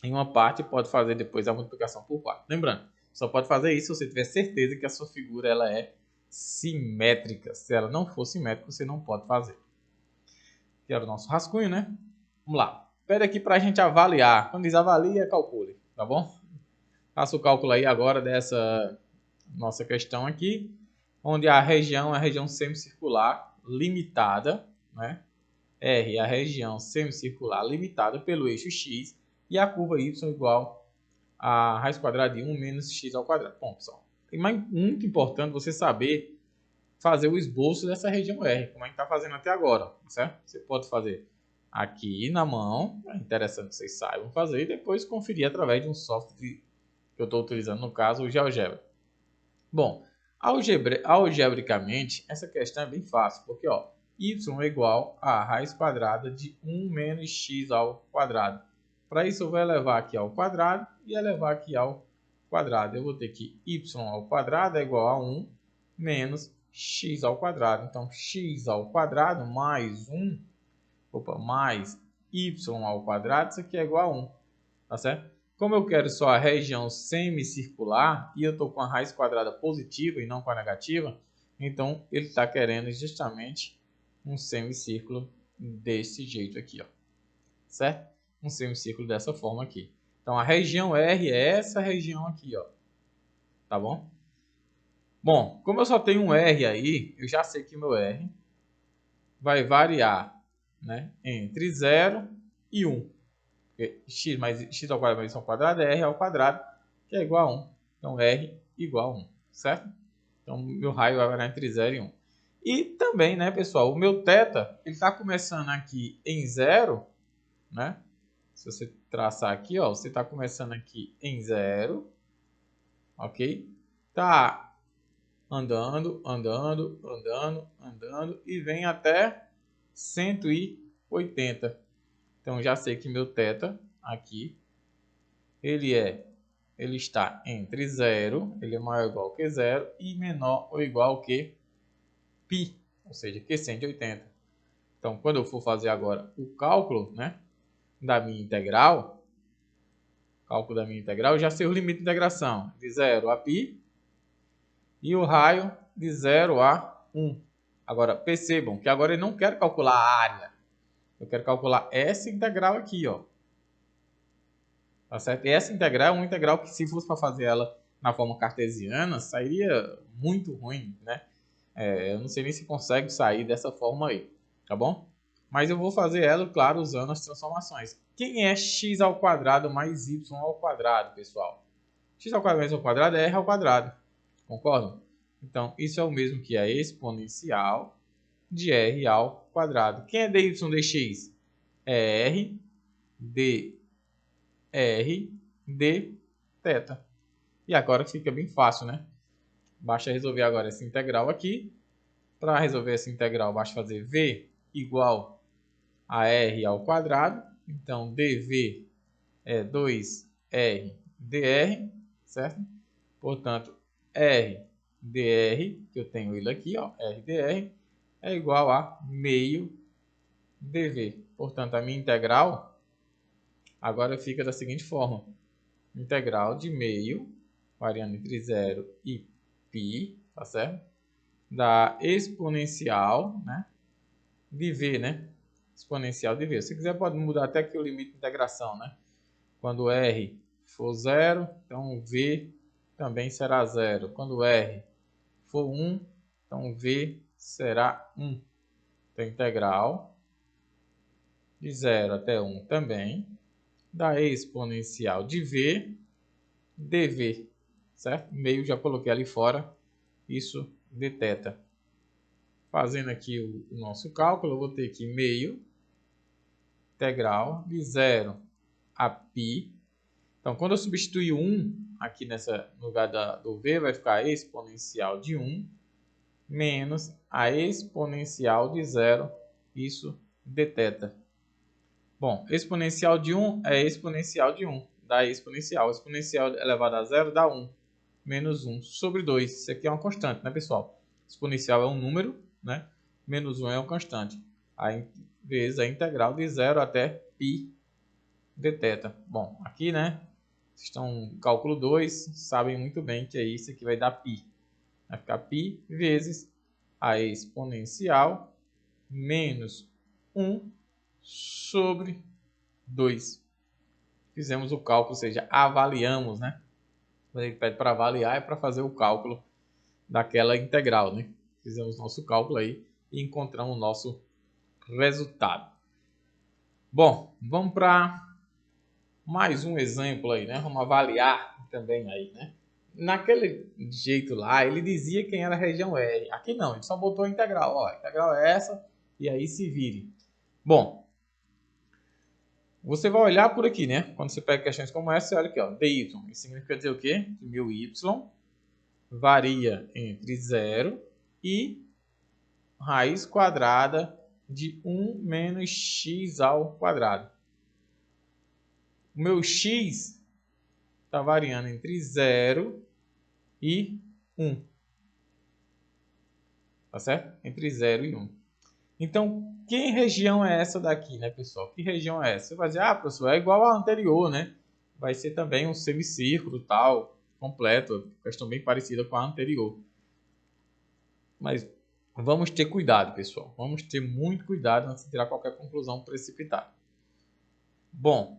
[SPEAKER 1] em uma parte e pode fazer depois a multiplicação por 4. Lembrando, só pode fazer isso se você tiver certeza que a sua figura ela é simétrica. Se ela não for simétrica, você não pode fazer. Aqui era o nosso rascunho, né? Vamos lá. Pede aqui para a gente avaliar. Quando diz avalia, calcule, tá bom? Faça o cálculo aí agora dessa nossa questão aqui, onde a região é a região semicircular limitada, né? R é a região semicircular limitada pelo eixo x e a curva y igual a raiz quadrada de 1 menos x ao quadrado. Bom, pessoal, é muito importante você saber fazer o esboço dessa região R, como a gente está fazendo até agora, certo? Você pode fazer aqui na mão, é interessante que vocês saibam fazer, e depois conferir através de um software que eu estou utilizando, no caso, o GeoGebra. Bom, algebricamente, essa questão é bem fácil, porque ó, y é igual a raiz quadrada de 1 menos x ao quadrado. Para isso, eu vou elevar aqui ao quadrado e elevar aqui ao quadrado. Eu vou ter que y ao quadrado é igual a 1 menos x ao quadrado. Então, x ao quadrado mais 1, mais y ao quadrado, isso aqui é igual a 1, tá certo? Como eu quero só a região semicircular e eu estou com a raiz quadrada positiva e não com a negativa, então ele está querendo justamente um semicírculo desse jeito aqui, ó, certo? Um semicírculo dessa forma aqui. Então a região R é essa região aqui, ó, tá bom? Bom, como eu só tenho um R aí, eu já sei que meu R vai variar, né, entre 0 e 1. Porque x mais x ao quadrado mais y ao quadrado é R ao quadrado, que é igual a 1. Então, R igual a 1, certo? Então, meu raio vai variar entre 0 e 1. E também, né, pessoal, o meu θ, ele está começando aqui em 0, né? Se você traçar aqui, ó, você está começando aqui em 0, ok? Tá andando, andando, andando, andando e vem até 180. Então, já sei que meu θ aqui, ele está entre 0, ele é maior ou igual que 0 e menor ou igual que π, ou seja, que 180. Então, quando eu for fazer agora o cálculo, né, da minha integral, eu já sei o limite de integração de 0 a π e o raio de 0 a 1. Agora, percebam que agora eu não quero calcular a área. Eu quero calcular essa integral aqui, ó. Tá certo? E essa integral é uma integral que, se fosse para fazer ela na forma cartesiana, sairia muito ruim, né? Eu não sei nem se consegue sair dessa forma aí, tá bom? Mas eu vou fazer ela, claro, usando as transformações. Quem é x ao quadrado mais y ao quadrado, pessoal? X ao quadrado mais y ao quadrado é r ao quadrado, concordam? Então, isso é o mesmo que a exponencial de r ao quadrado. Quem é dy dx? É r d θ. E agora fica bem fácil, né? Basta resolver agora essa integral aqui. Para resolver essa integral, basta fazer v igual a r ao quadrado. Então, dv é 2r dr, certo? Portanto, r dr, que eu tenho ele aqui, ó, r dr, é igual a meio dv. Portanto, a minha integral agora fica da seguinte forma. Integral de meio, variando entre 0 e π, tá certo? Da exponencial, né, de v, né? Exponencial de v. Se quiser, pode mudar até aqui o limite de integração, né? Quando r for 0, então v também será 0. Quando r for 1, então v será 1. Então, integral de 0 até 1 também, da exponencial de v, dv, certo? Meio já coloquei ali fora, isso de θ. Fazendo aqui o nosso cálculo, eu vou ter aqui meio integral de 0 a π. Então, quando eu substituir 1 aqui no lugar do v, vai ficar exponencial de 1 menos a exponencial de 0, isso de θ. Bom, exponencial de 1 é exponencial de 1, dá exponencial. Exponencial elevado a 0 dá 1, menos 1 sobre 2. Isso aqui é uma constante, né, pessoal? Exponencial é um número, né? Menos 1 é uma constante. Aí, vezes a integral de 0 até π de θ. Bom, aqui, né, vocês estão no cálculo 2, sabem muito bem que é isso que vai dar π. Vai ficar π vezes a exponencial menos 1 sobre 2. Fizemos o cálculo, ou seja, avaliamos, né? Quando ele pede para avaliar, é para fazer o cálculo daquela integral, né? Fizemos nosso cálculo aí e encontramos o nosso resultado. Bom, vamos para mais um exemplo aí, né? Vamos avaliar também aí, né? Naquele jeito lá, ele dizia quem era a região R. Aqui não, ele só botou a integral. Ó, a integral é essa e aí se vire. Bom, você vai olhar por aqui, né? Quando você pega questões como essa, você olha aqui, ó, dy. Isso significa dizer o quê? Que meu y varia entre 0 e raiz quadrada de 1 menos x ao quadrado. O meu x está variando entre 0 e 1. Tá certo? Entre 0 e 1. Então, que região é essa daqui, né, pessoal? Que região é essa? Você vai dizer, ah, professor, é igual à anterior, né? Vai ser também um semicírculo tal, completo, questão bem parecida com a anterior. Mas vamos ter cuidado, pessoal. Vamos ter muito cuidado antes de tirar qualquer conclusão precipitada. Bom,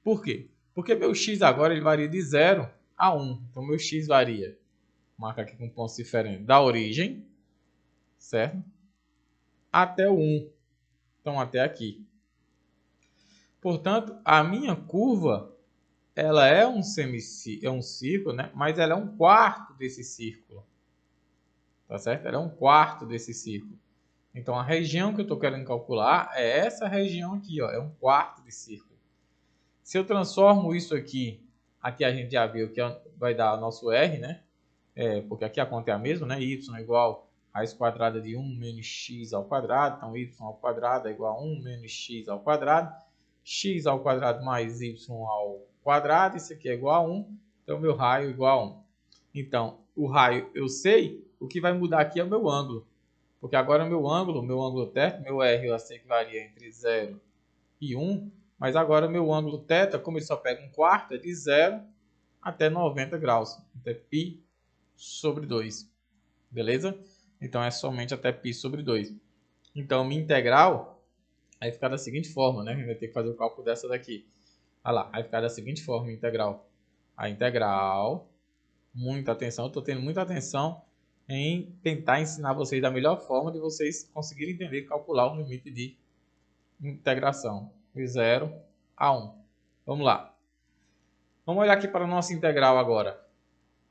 [SPEAKER 1] por quê? Porque meu x agora ele varia de 0 a 1. Então, meu x varia Marca aqui com pontos diferentes. Da origem, certo? Até o 1. Então, até aqui. Portanto, a minha curva, ela é um círculo, né? Mas ela é um quarto desse círculo. Tá certo? Ela é um quarto desse círculo. Então, a região que eu estou querendo calcular é essa região aqui, ó. É um quarto de círculo. Se eu transformo isso aqui a gente já viu que vai dar nosso R, né? Porque aqui a conta é a mesma, né? Y é igual a raiz quadrada de 1 menos x ao quadrado. Então, y ao quadrado é igual a 1 menos x ao quadrado. X ao quadrado mais y ao quadrado. Isso aqui é igual a 1. Então, meu raio é igual a 1. Então, o raio eu sei. O que vai mudar aqui é o meu ângulo. Porque agora o meu ângulo θ, meu R eu sei que varia entre 0 e 1. Mas agora o meu ângulo θ, como ele só pega um quarto, é de 0 até 90 graus. Até π sobre 2. Beleza? Então é somente até π sobre 2. Então minha integral vai ficar da seguinte forma, né? A gente vai ter que fazer o cálculo dessa daqui. Olha lá, vai ficar da seguinte forma a integral. A integral, muita atenção, eu estou tendo muita atenção em tentar ensinar vocês da melhor forma de vocês conseguirem entender e calcular o limite de integração. De 0 a 1. Vamos lá. Vamos olhar aqui para a nossa integral agora.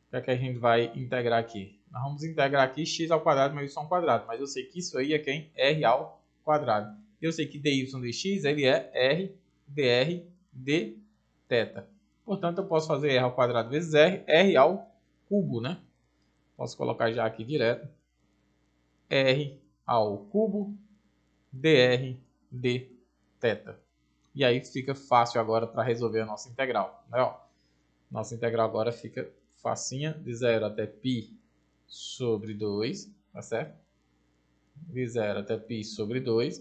[SPEAKER 1] O que é que a gente vai integrar aqui? Nós vamos integrar aqui x ao quadrado mais y ao quadrado. Mas eu sei que isso aí é quem? R ao quadrado. Eu sei que dy dx ele é r dr dθ. Portanto, eu posso fazer r ao quadrado vezes r ao cubo, né? Posso colocar já aqui direto. R ao cubo dr dθ. E aí fica fácil agora para resolver a nossa integral. Né? Ó, nossa integral agora fica facinha, de 0 até π sobre 2, tá certo? De 0 até π sobre 2.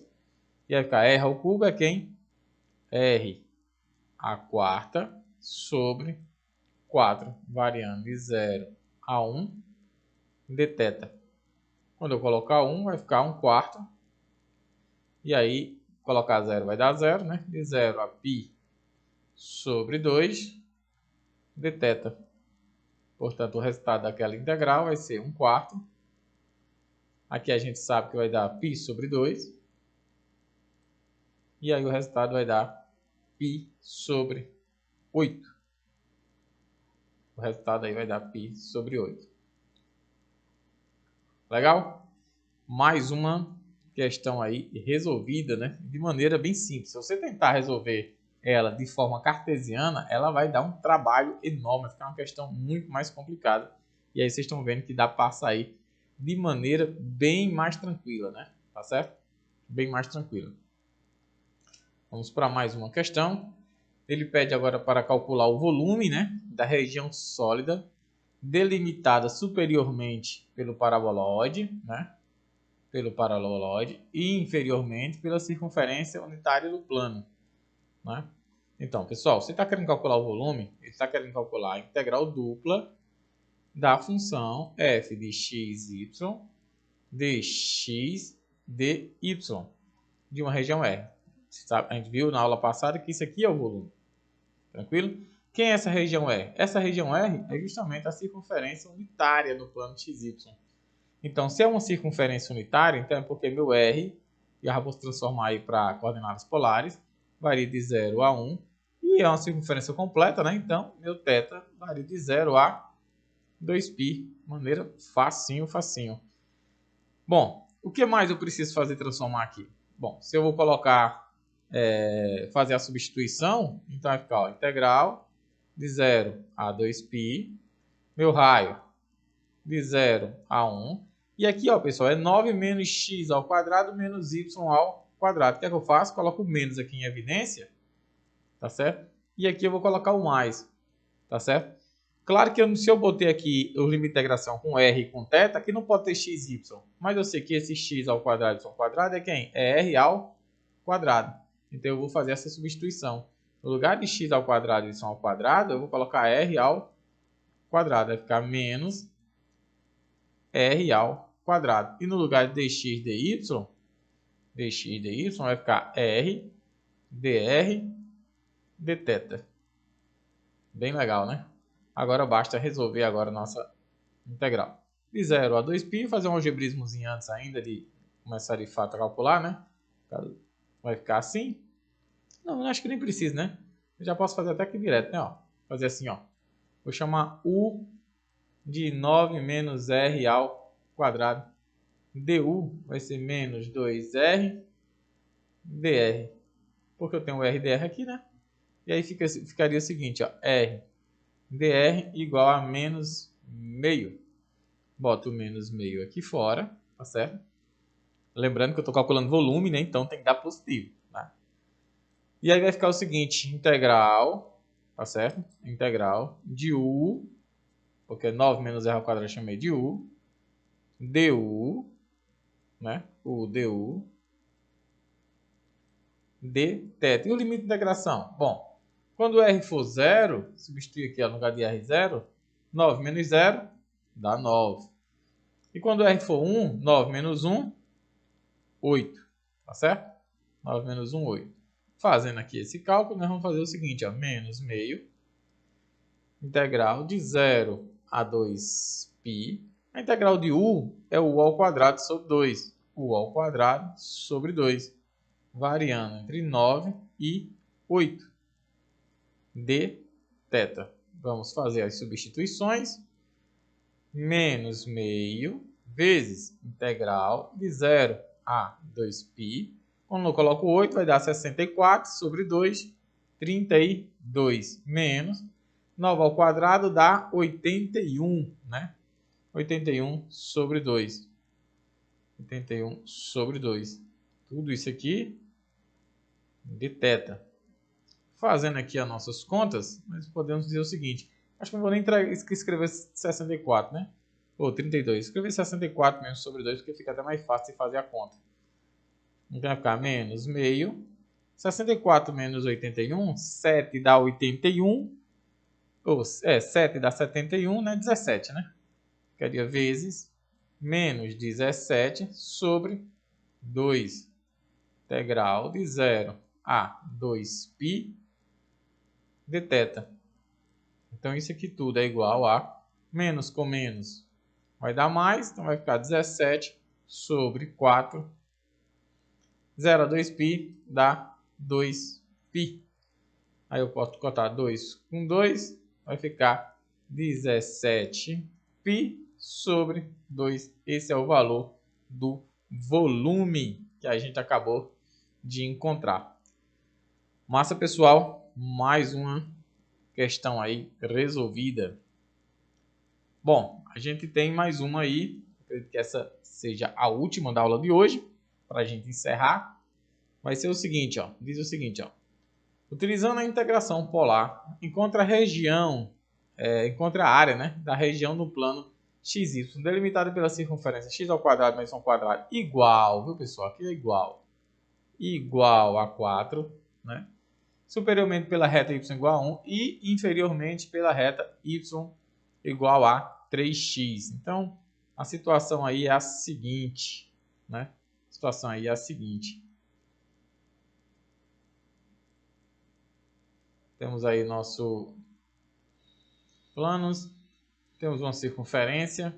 [SPEAKER 1] E vai ficar r ao cubo é quem? R a quarta sobre 4, variando de 0 a 1 dθ. Quando eu colocar 1, vai ficar 1 quarto. E aí, colocar 0 vai dar 0, né? De 0 a π sobre 2 dθ. Portanto, o resultado daquela integral vai ser 1 quarto. Aqui a gente sabe que vai dar π sobre 2. E aí o resultado vai dar π sobre 8. O resultado aí vai dar π sobre 8. Legal? Mais uma questão aí resolvida, né? De maneira bem simples. Se você tentar resolver ela de forma cartesiana, ela vai dar um trabalho enorme, vai ficar uma questão muito mais complicada. E aí vocês estão vendo que dá para sair de maneira bem mais tranquila, né? Tá certo? Bem mais tranquila. Vamos para mais uma questão. Ele pede agora para calcular o volume, né, da região sólida delimitada superiormente pelo paraboloide, né? Pelo paraboloide e inferiormente pela circunferência unitária do plano, né? Então, pessoal, você está querendo calcular o volume, ele está querendo calcular a integral dupla da função f de xy dx dy de uma região R. A gente viu na aula passada que isso aqui é o volume. Tranquilo? Quem é essa região R? Essa região R é justamente a circunferência unitária do plano XY. Então, se é uma circunferência unitária, então é porque meu R, já vou transformar aí para coordenadas polares, varia de 0 a 1, e é uma circunferência completa, né? Então, meu θ varia de 0 a 2π, de maneira facinho, facinho. Bom, o que mais eu preciso fazer transformar aqui? Bom, se eu vou colocar, fazer a substituição, então vai ficar, ó, integral de 0 a 2π, meu raio de 0 a 1. E aqui, ó, pessoal, é 9 menos x ao quadrado menos y ao quadrado. O que é que eu faço? Coloco o menos aqui em evidência, tá certo? E aqui eu vou colocar o mais, tá certo? Claro que se eu botei aqui o limite de integração com r e com θ, aqui não pode ter x, y. Mas eu sei que esse x ao quadrado e y ao quadrado é quem? É r ao quadrado. Então eu vou fazer essa substituição. No lugar de x ao quadrado e y ao quadrado, eu vou colocar r ao quadrado. Vai ficar menos r ao quadrado. E no lugar de dx dy vai ficar r dr dθ. Bem legal, né? Agora basta resolver agora a nossa integral de 0 a 2π, fazer um algebrismozinho antes ainda de começar de fato a calcular, né? Vai ficar assim. Não, acho que nem precisa, né? Eu já posso fazer até aqui direto, né? Ó, fazer assim, ó. Vou chamar U de 9 menos R ao quadrado. Du vai ser menos 2R dr. Porque eu tenho o R dr aqui, né? E aí ficaria o seguinte, ó. R dr igual a menos meio. Boto o menos meio aqui fora, tá certo? Lembrando que eu estou calculando volume, né? Então tem que dar positivo, tá? E aí vai ficar o seguinte, integral, tá certo? Integral de U, porque 9 menos R ao quadrado eu chamei de U, du, né? O du, d θ. E o limite de integração? Bom, quando R for 0, substituir aqui no lugar de R 0, 9 menos 0 dá 9. E quando R for 1, 9 menos 1, 8. Tá certo? 9 menos 1, 8. Fazendo aqui esse cálculo, nós vamos fazer o seguinte, ó, menos meio, integral de 0 a 2π. A integral de U é o U ao quadrado sobre 2. U ao quadrado sobre 2. Variando entre 9 e 8. dθ. Vamos fazer as substituições. Menos meio vezes integral de 0 a 2π. Quando eu coloco 8, vai dar 64 sobre 2, 32. Menos 9 ao quadrado dá 81, né? 81 sobre 2. 81 sobre 2. Tudo isso aqui de θ. Fazendo aqui as nossas contas, nós podemos dizer o seguinte. Acho que não vou nem escrever 64, né? Ou 32. Escrever 64 menos sobre 2, porque fica até mais fácil de fazer a conta. Então vai ficar menos meio. 64 menos 81, 7 dá 81. Ou, 7 dá 71, né? 17, né? Ficaria vezes menos 17 sobre 2. Integral de 0 a 2π dθ. Então isso aqui tudo é igual a menos com menos vai dar mais, então vai ficar 17 sobre 4. 0 a 2π dá 2π. Aí eu posso cortar 2 com 2, vai ficar 17π sobre 2. Esse é o valor do volume que a gente acabou de encontrar. Massa, pessoal, mais uma questão aí resolvida. Bom, a gente tem mais uma aí, acredito que essa seja a última da aula de hoje, para a gente encerrar. Vai ser o seguinte, ó, diz o seguinte, ó. Utilizando a integração polar, encontra a área, né, da região do plano XY, delimitada pela circunferência x ao quadrado mais y ao quadrado, igual, viu pessoal, aqui é igual a 4, né? Superiormente pela reta y igual a 1 e inferiormente pela reta y igual a 3x. Então, a situação aí é a seguinte, né? A situação aí é a seguinte. Temos aí nosso planos, temos uma circunferência.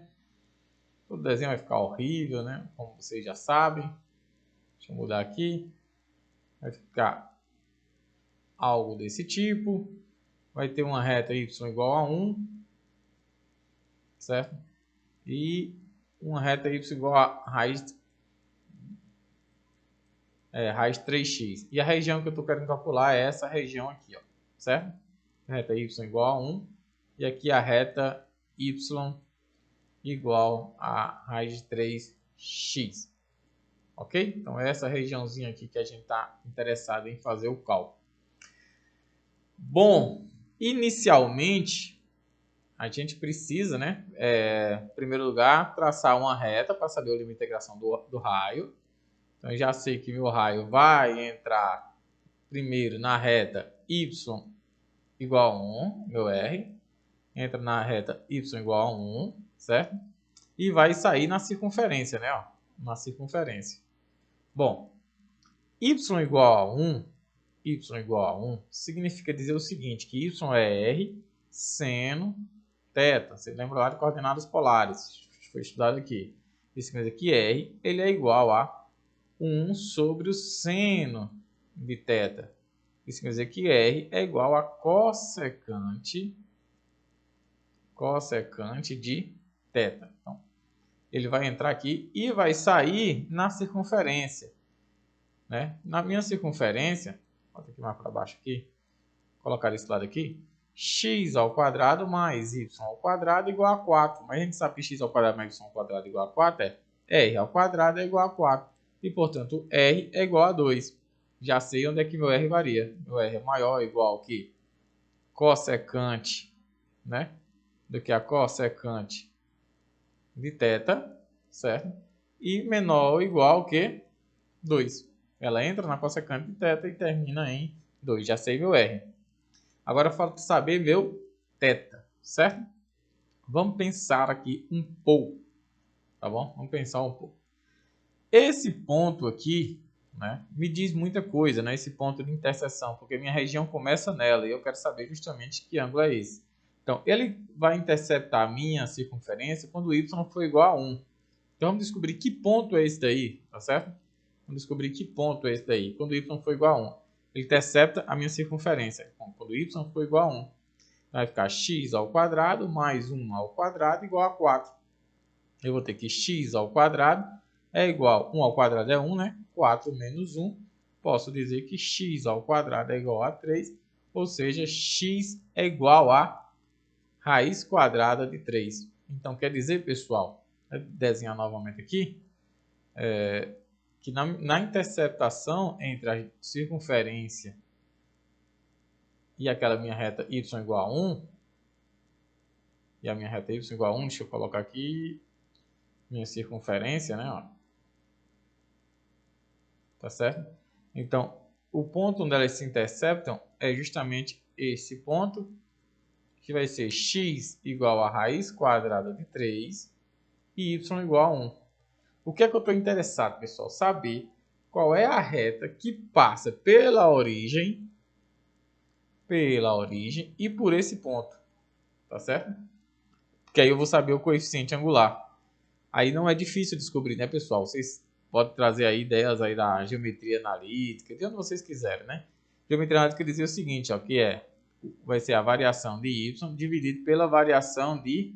[SPEAKER 1] O desenho vai ficar horrível, né? Como vocês já sabem. Deixa eu mudar aqui. Vai ficar algo desse tipo. Vai ter uma reta y igual a 1, certo? E uma reta y igual a raiz 3x. E a região que eu estou querendo calcular é essa região aqui, ó, certo? A reta y igual a 1 e aqui a reta y igual a raiz de 3x. Ok? Então é essa regiãozinha aqui que a gente está interessado em fazer o cálculo. Bom, inicialmente a gente precisa, né, em primeiro lugar, traçar uma reta para saber o limite de integração do raio. Então, eu já sei que meu raio vai entrar primeiro na reta y igual a 1, meu R. Entra na reta y igual a 1, certo? E vai sair na circunferência, né? Ó, na circunferência. Bom, y igual a 1 significa dizer o seguinte, que y é R seno θ, você lembra lá de coordenadas polares, foi estudado aqui. Isso quer dizer que R ele é igual a 1 sobre o seno de θ. Isso quer dizer que R é igual a cossecante de θ. Então, ele vai entrar aqui e vai sair na circunferência, né? Na minha circunferência, bota aqui mais para baixo aqui, colocar esse lado aqui, x ao quadrado mais y ao quadrado igual a 4. Mas a gente sabe que x ao quadrado mais y ao quadrado igual a 4 é r ao quadrado é igual a 4. E, portanto, r é igual a 2. Já sei onde é que meu r varia. Meu r é maior ou igual que cossecante, né? Do que a cossecante de θ, certo? E menor ou igual que 2. Ela entra na cossecante de θ e termina em 2. Já sei meu r. Agora falta saber meu θ, certo? Vamos pensar aqui um pouco, tá bom? Vamos pensar um pouco. Esse ponto aqui, né, me diz muita coisa, né? Esse ponto de interseção, porque minha região começa nela e eu quero saber justamente que ângulo é esse. Então, ele vai interceptar a minha circunferência quando y for igual a 1. Então, vamos descobrir que ponto é esse daí, tá certo? Vamos descobrir que ponto é esse daí, quando y for igual a 1. Ele intercepta a minha circunferência. Então, quando y for igual a 1, vai ficar x ao quadrado mais 1 ao quadrado igual a 4. Eu vou ter que x ao quadrado é igual, 1 ao quadrado é 1, né? 4 menos 1. Posso dizer que x ao quadrado é igual a 3, ou seja, x é igual a raiz quadrada de 3. Então, quer dizer, pessoal, vou desenhar novamente aqui, que na interceptação entre a circunferência e aquela minha reta y igual a 1, e a minha reta y igual a 1, deixa eu colocar aqui minha circunferência, né? Ó. Tá certo? Então, o ponto onde elas se interceptam é justamente esse ponto, que vai ser x igual a raiz quadrada de 3 e y igual a 1. O que é que eu estou interessado, pessoal? Saber qual é a reta que passa pela origem e por esse ponto, tá certo? Porque aí eu vou saber o coeficiente angular. Aí não é difícil descobrir, né, pessoal? Vocês podem trazer aí ideias aí da geometria analítica, de onde vocês quiserem, né? Geometria analítica dizia o seguinte, ó, que vai ser a variação de y dividido pela variação de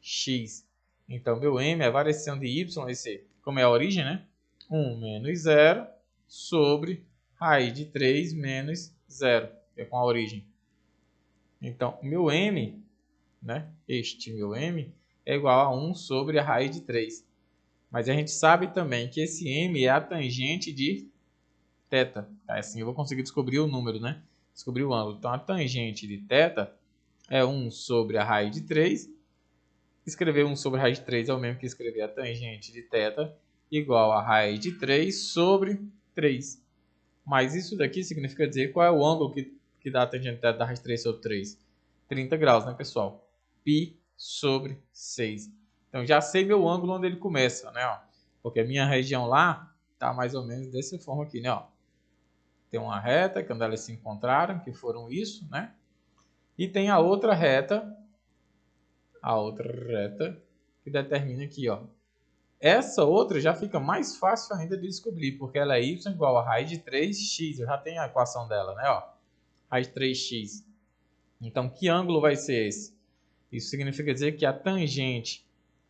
[SPEAKER 1] x. Então, meu m, a variação de y vai ser, como é a origem, né? 1 menos 0 sobre raiz de 3 menos 0, que é com a origem. Então, meu m, né? Este meu m é igual a 1 sobre a raiz de 3. Mas a gente sabe também que esse m é a tangente de θ. Assim eu vou conseguir descobrir o número, né? Descobrir o ângulo. Então, a tangente de θ é 1 sobre a raiz de 3. Escrever 1 sobre a raiz de 3 é o mesmo que escrever a tangente de θ igual a raiz de 3 sobre 3. Mas isso daqui significa dizer qual é o ângulo que dá a tangente de θ da raiz de 3 sobre 3. 30 graus, né, pessoal? Π sobre 6. Então, já sei meu ângulo onde ele começa, né? Ó. Porque a minha região lá está mais ou menos dessa forma aqui, né? Ó. Tem uma reta, quando elas se encontraram, que foram isso, né? E tem a outra reta que determina aqui, ó. Essa outra já fica mais fácil ainda de descobrir, porque ela é y igual a raiz de 3x. Eu já tenho a equação dela, né? Ó. Raiz de 3x. Então, que ângulo vai ser esse? Isso significa dizer que a tangente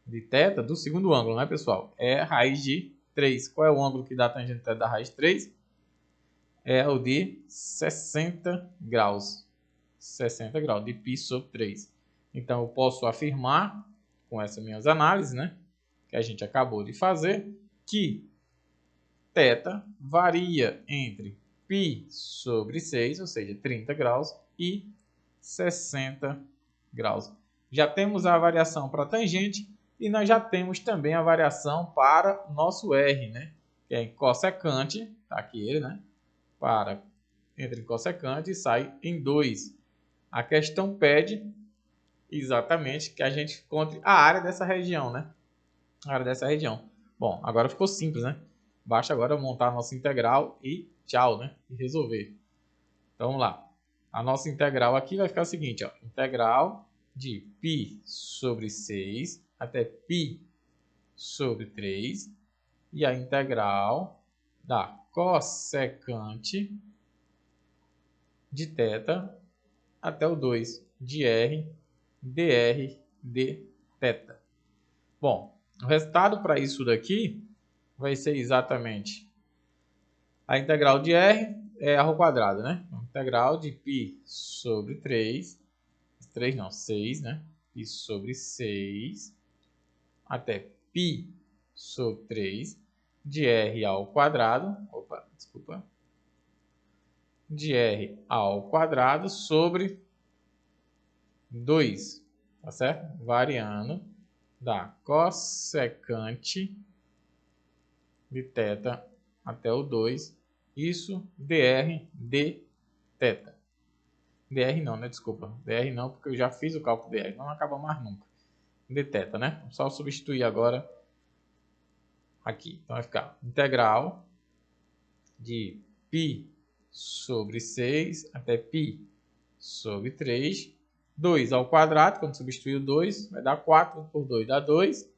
[SPEAKER 1] de θ do segundo ângulo, né, pessoal? É raiz de 3. Qual é o ângulo que dá a tangente de θ da raiz de 3? É o de 60 graus. 60 graus, de π sobre 3. Então, eu posso afirmar, com essas minhas análises, né, que a gente acabou de fazer, que θ varia entre π sobre 6, ou seja, 30 graus, e 60 graus. Já temos a variação para a tangente e nós já temos também a variação para o nosso R, né? Que é em cossecante, tá aqui ele, né? Entra em cossecante e sai em 2. A questão pede exatamente que a gente encontre a área dessa região, né? A área dessa região. Bom, agora ficou simples, né? Basta agora montar a nossa integral e tchau, né? E resolver. Então, vamos lá. A nossa integral aqui vai ficar o seguinte, ó. Integral de π sobre 6 até π sobre 3 e a integral da cossecante de θ até o 2 de r dr de θ. Bom, o resultado para isso daqui vai ser exatamente a integral de r é r ao quadrado, né? A integral de π sobre 6, né? π sobre 6 até π sobre 3 de r ao quadrado, de r ao quadrado sobre 2, tá certo? Variando da cossecante de θ até o 2, isso dr de θ. dr não, né? Desculpa. dr não, porque eu já fiz o cálculo dr, não acaba mais nunca. De θ, né? Só substituir agora aqui. Então vai ficar integral de π sobre 6 até π sobre 3, 2 ao quadrado, quando substituir o 2, vai dar 4 por 2 dá 2,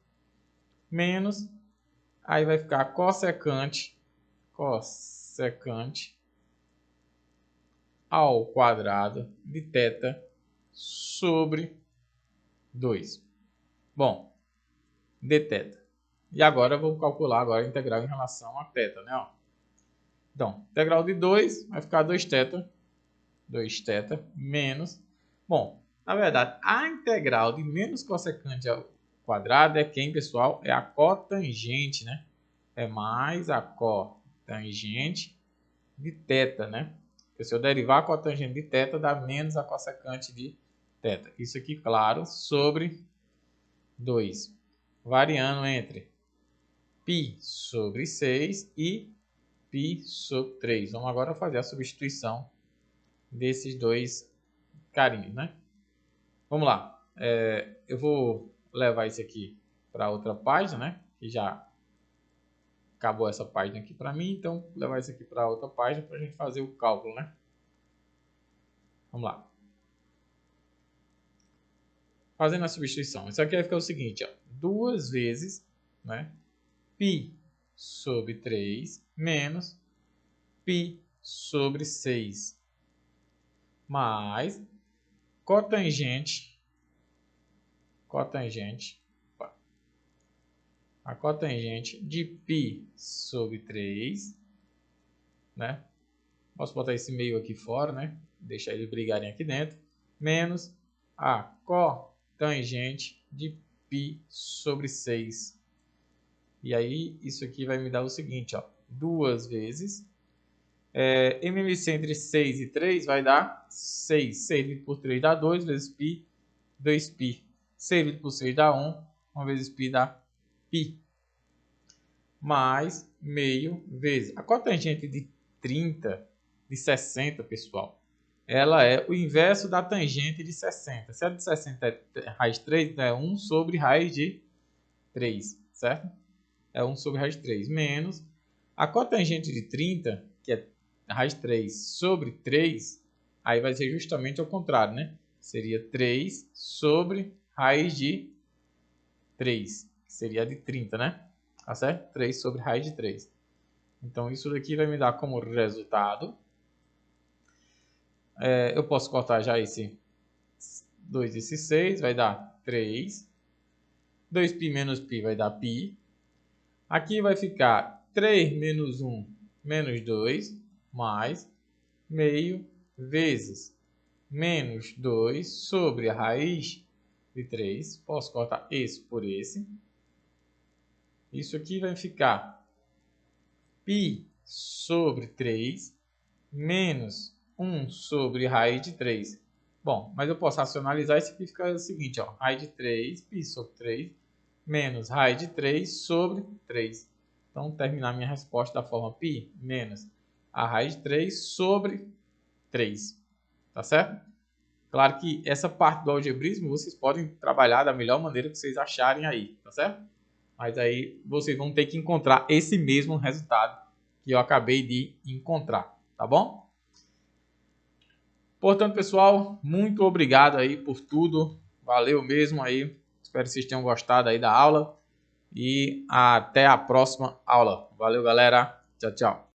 [SPEAKER 1] menos, aí vai ficar cossecante ao quadrado de θ sobre 2. Bom, dθ. E agora eu vou calcular agora a integral em relação a θ, né? Ó. Então, integral de 2 vai ficar 2θ menos... Bom, na verdade, a integral de menos cossecante ao quadrado é quem, pessoal? É a cotangente, né? É mais a cotangente de θ, né? Porque se eu derivar a cotangente de θ, dá menos a cossecante de θ. Isso aqui, claro, sobre 2. Variando entre π sobre 6 e π sobre 3. Vamos agora fazer a substituição desses dois carinhos, né? Vamos lá. Eu vou levar isso aqui para outra página, né? Que já acabou essa página aqui para mim, então vou levar isso aqui para outra página para a gente fazer o cálculo, né? Vamos lá. Fazendo a substituição. Isso aqui vai ficar o seguinte, ó. 2 vezes, né? π sobre 3 menos π sobre 6 mais a cotangente de π sobre 3, né? Posso botar esse meio aqui fora, né? Deixar eles brigarem aqui dentro, menos a cotangente de π sobre 6. E aí, isso aqui vai me dar o seguinte, ó. 2 vezes MMC entre 6 e 3 vai dar 6. 6 dividido por 3 dá 2 vezes π, 2π. 6 dividido por 6 dá 1. 1 vezes π dá π. Mais meio vezes. A cotangente de 30, de 60, pessoal, ela é o inverso da tangente de 60. Se a de 60 é raiz de 3, então é 1 sobre raiz de 3, certo? É 1 sobre raiz de 3. Menos a cotangente de 30, que é raiz de 3 sobre 3, aí vai ser justamente ao contrário, né? Seria 3 sobre raiz de 3, que seria a de 30, né? Tá certo? 3 sobre raiz de 3. Então, isso daqui vai me dar como resultado. Eu posso cortar já esse 2 e esse 6, vai dar 3. 2π menos π vai dar π. Aqui vai ficar 3 menos 1 menos 2, mais meio vezes menos 2 sobre a raiz de 3. Posso cortar esse por esse. Isso aqui vai ficar π sobre 3 menos 1 sobre raiz de 3. Bom, mas eu posso racionalizar isso aqui, fica o seguinte, ó, raiz de 3, π sobre 3, menos raiz de 3 sobre 3. Então, terminar minha resposta da forma π menos a raiz de 3 sobre 3. Tá certo? Claro que essa parte do algebrismo vocês podem trabalhar da melhor maneira que vocês acharem aí, tá certo? Mas aí vocês vão ter que encontrar esse mesmo resultado que eu acabei de encontrar, tá bom? Portanto, pessoal, muito obrigado aí por tudo. Valeu mesmo aí. Espero que vocês tenham gostado aí da aula. E até a próxima aula. Valeu, galera. Tchau, tchau.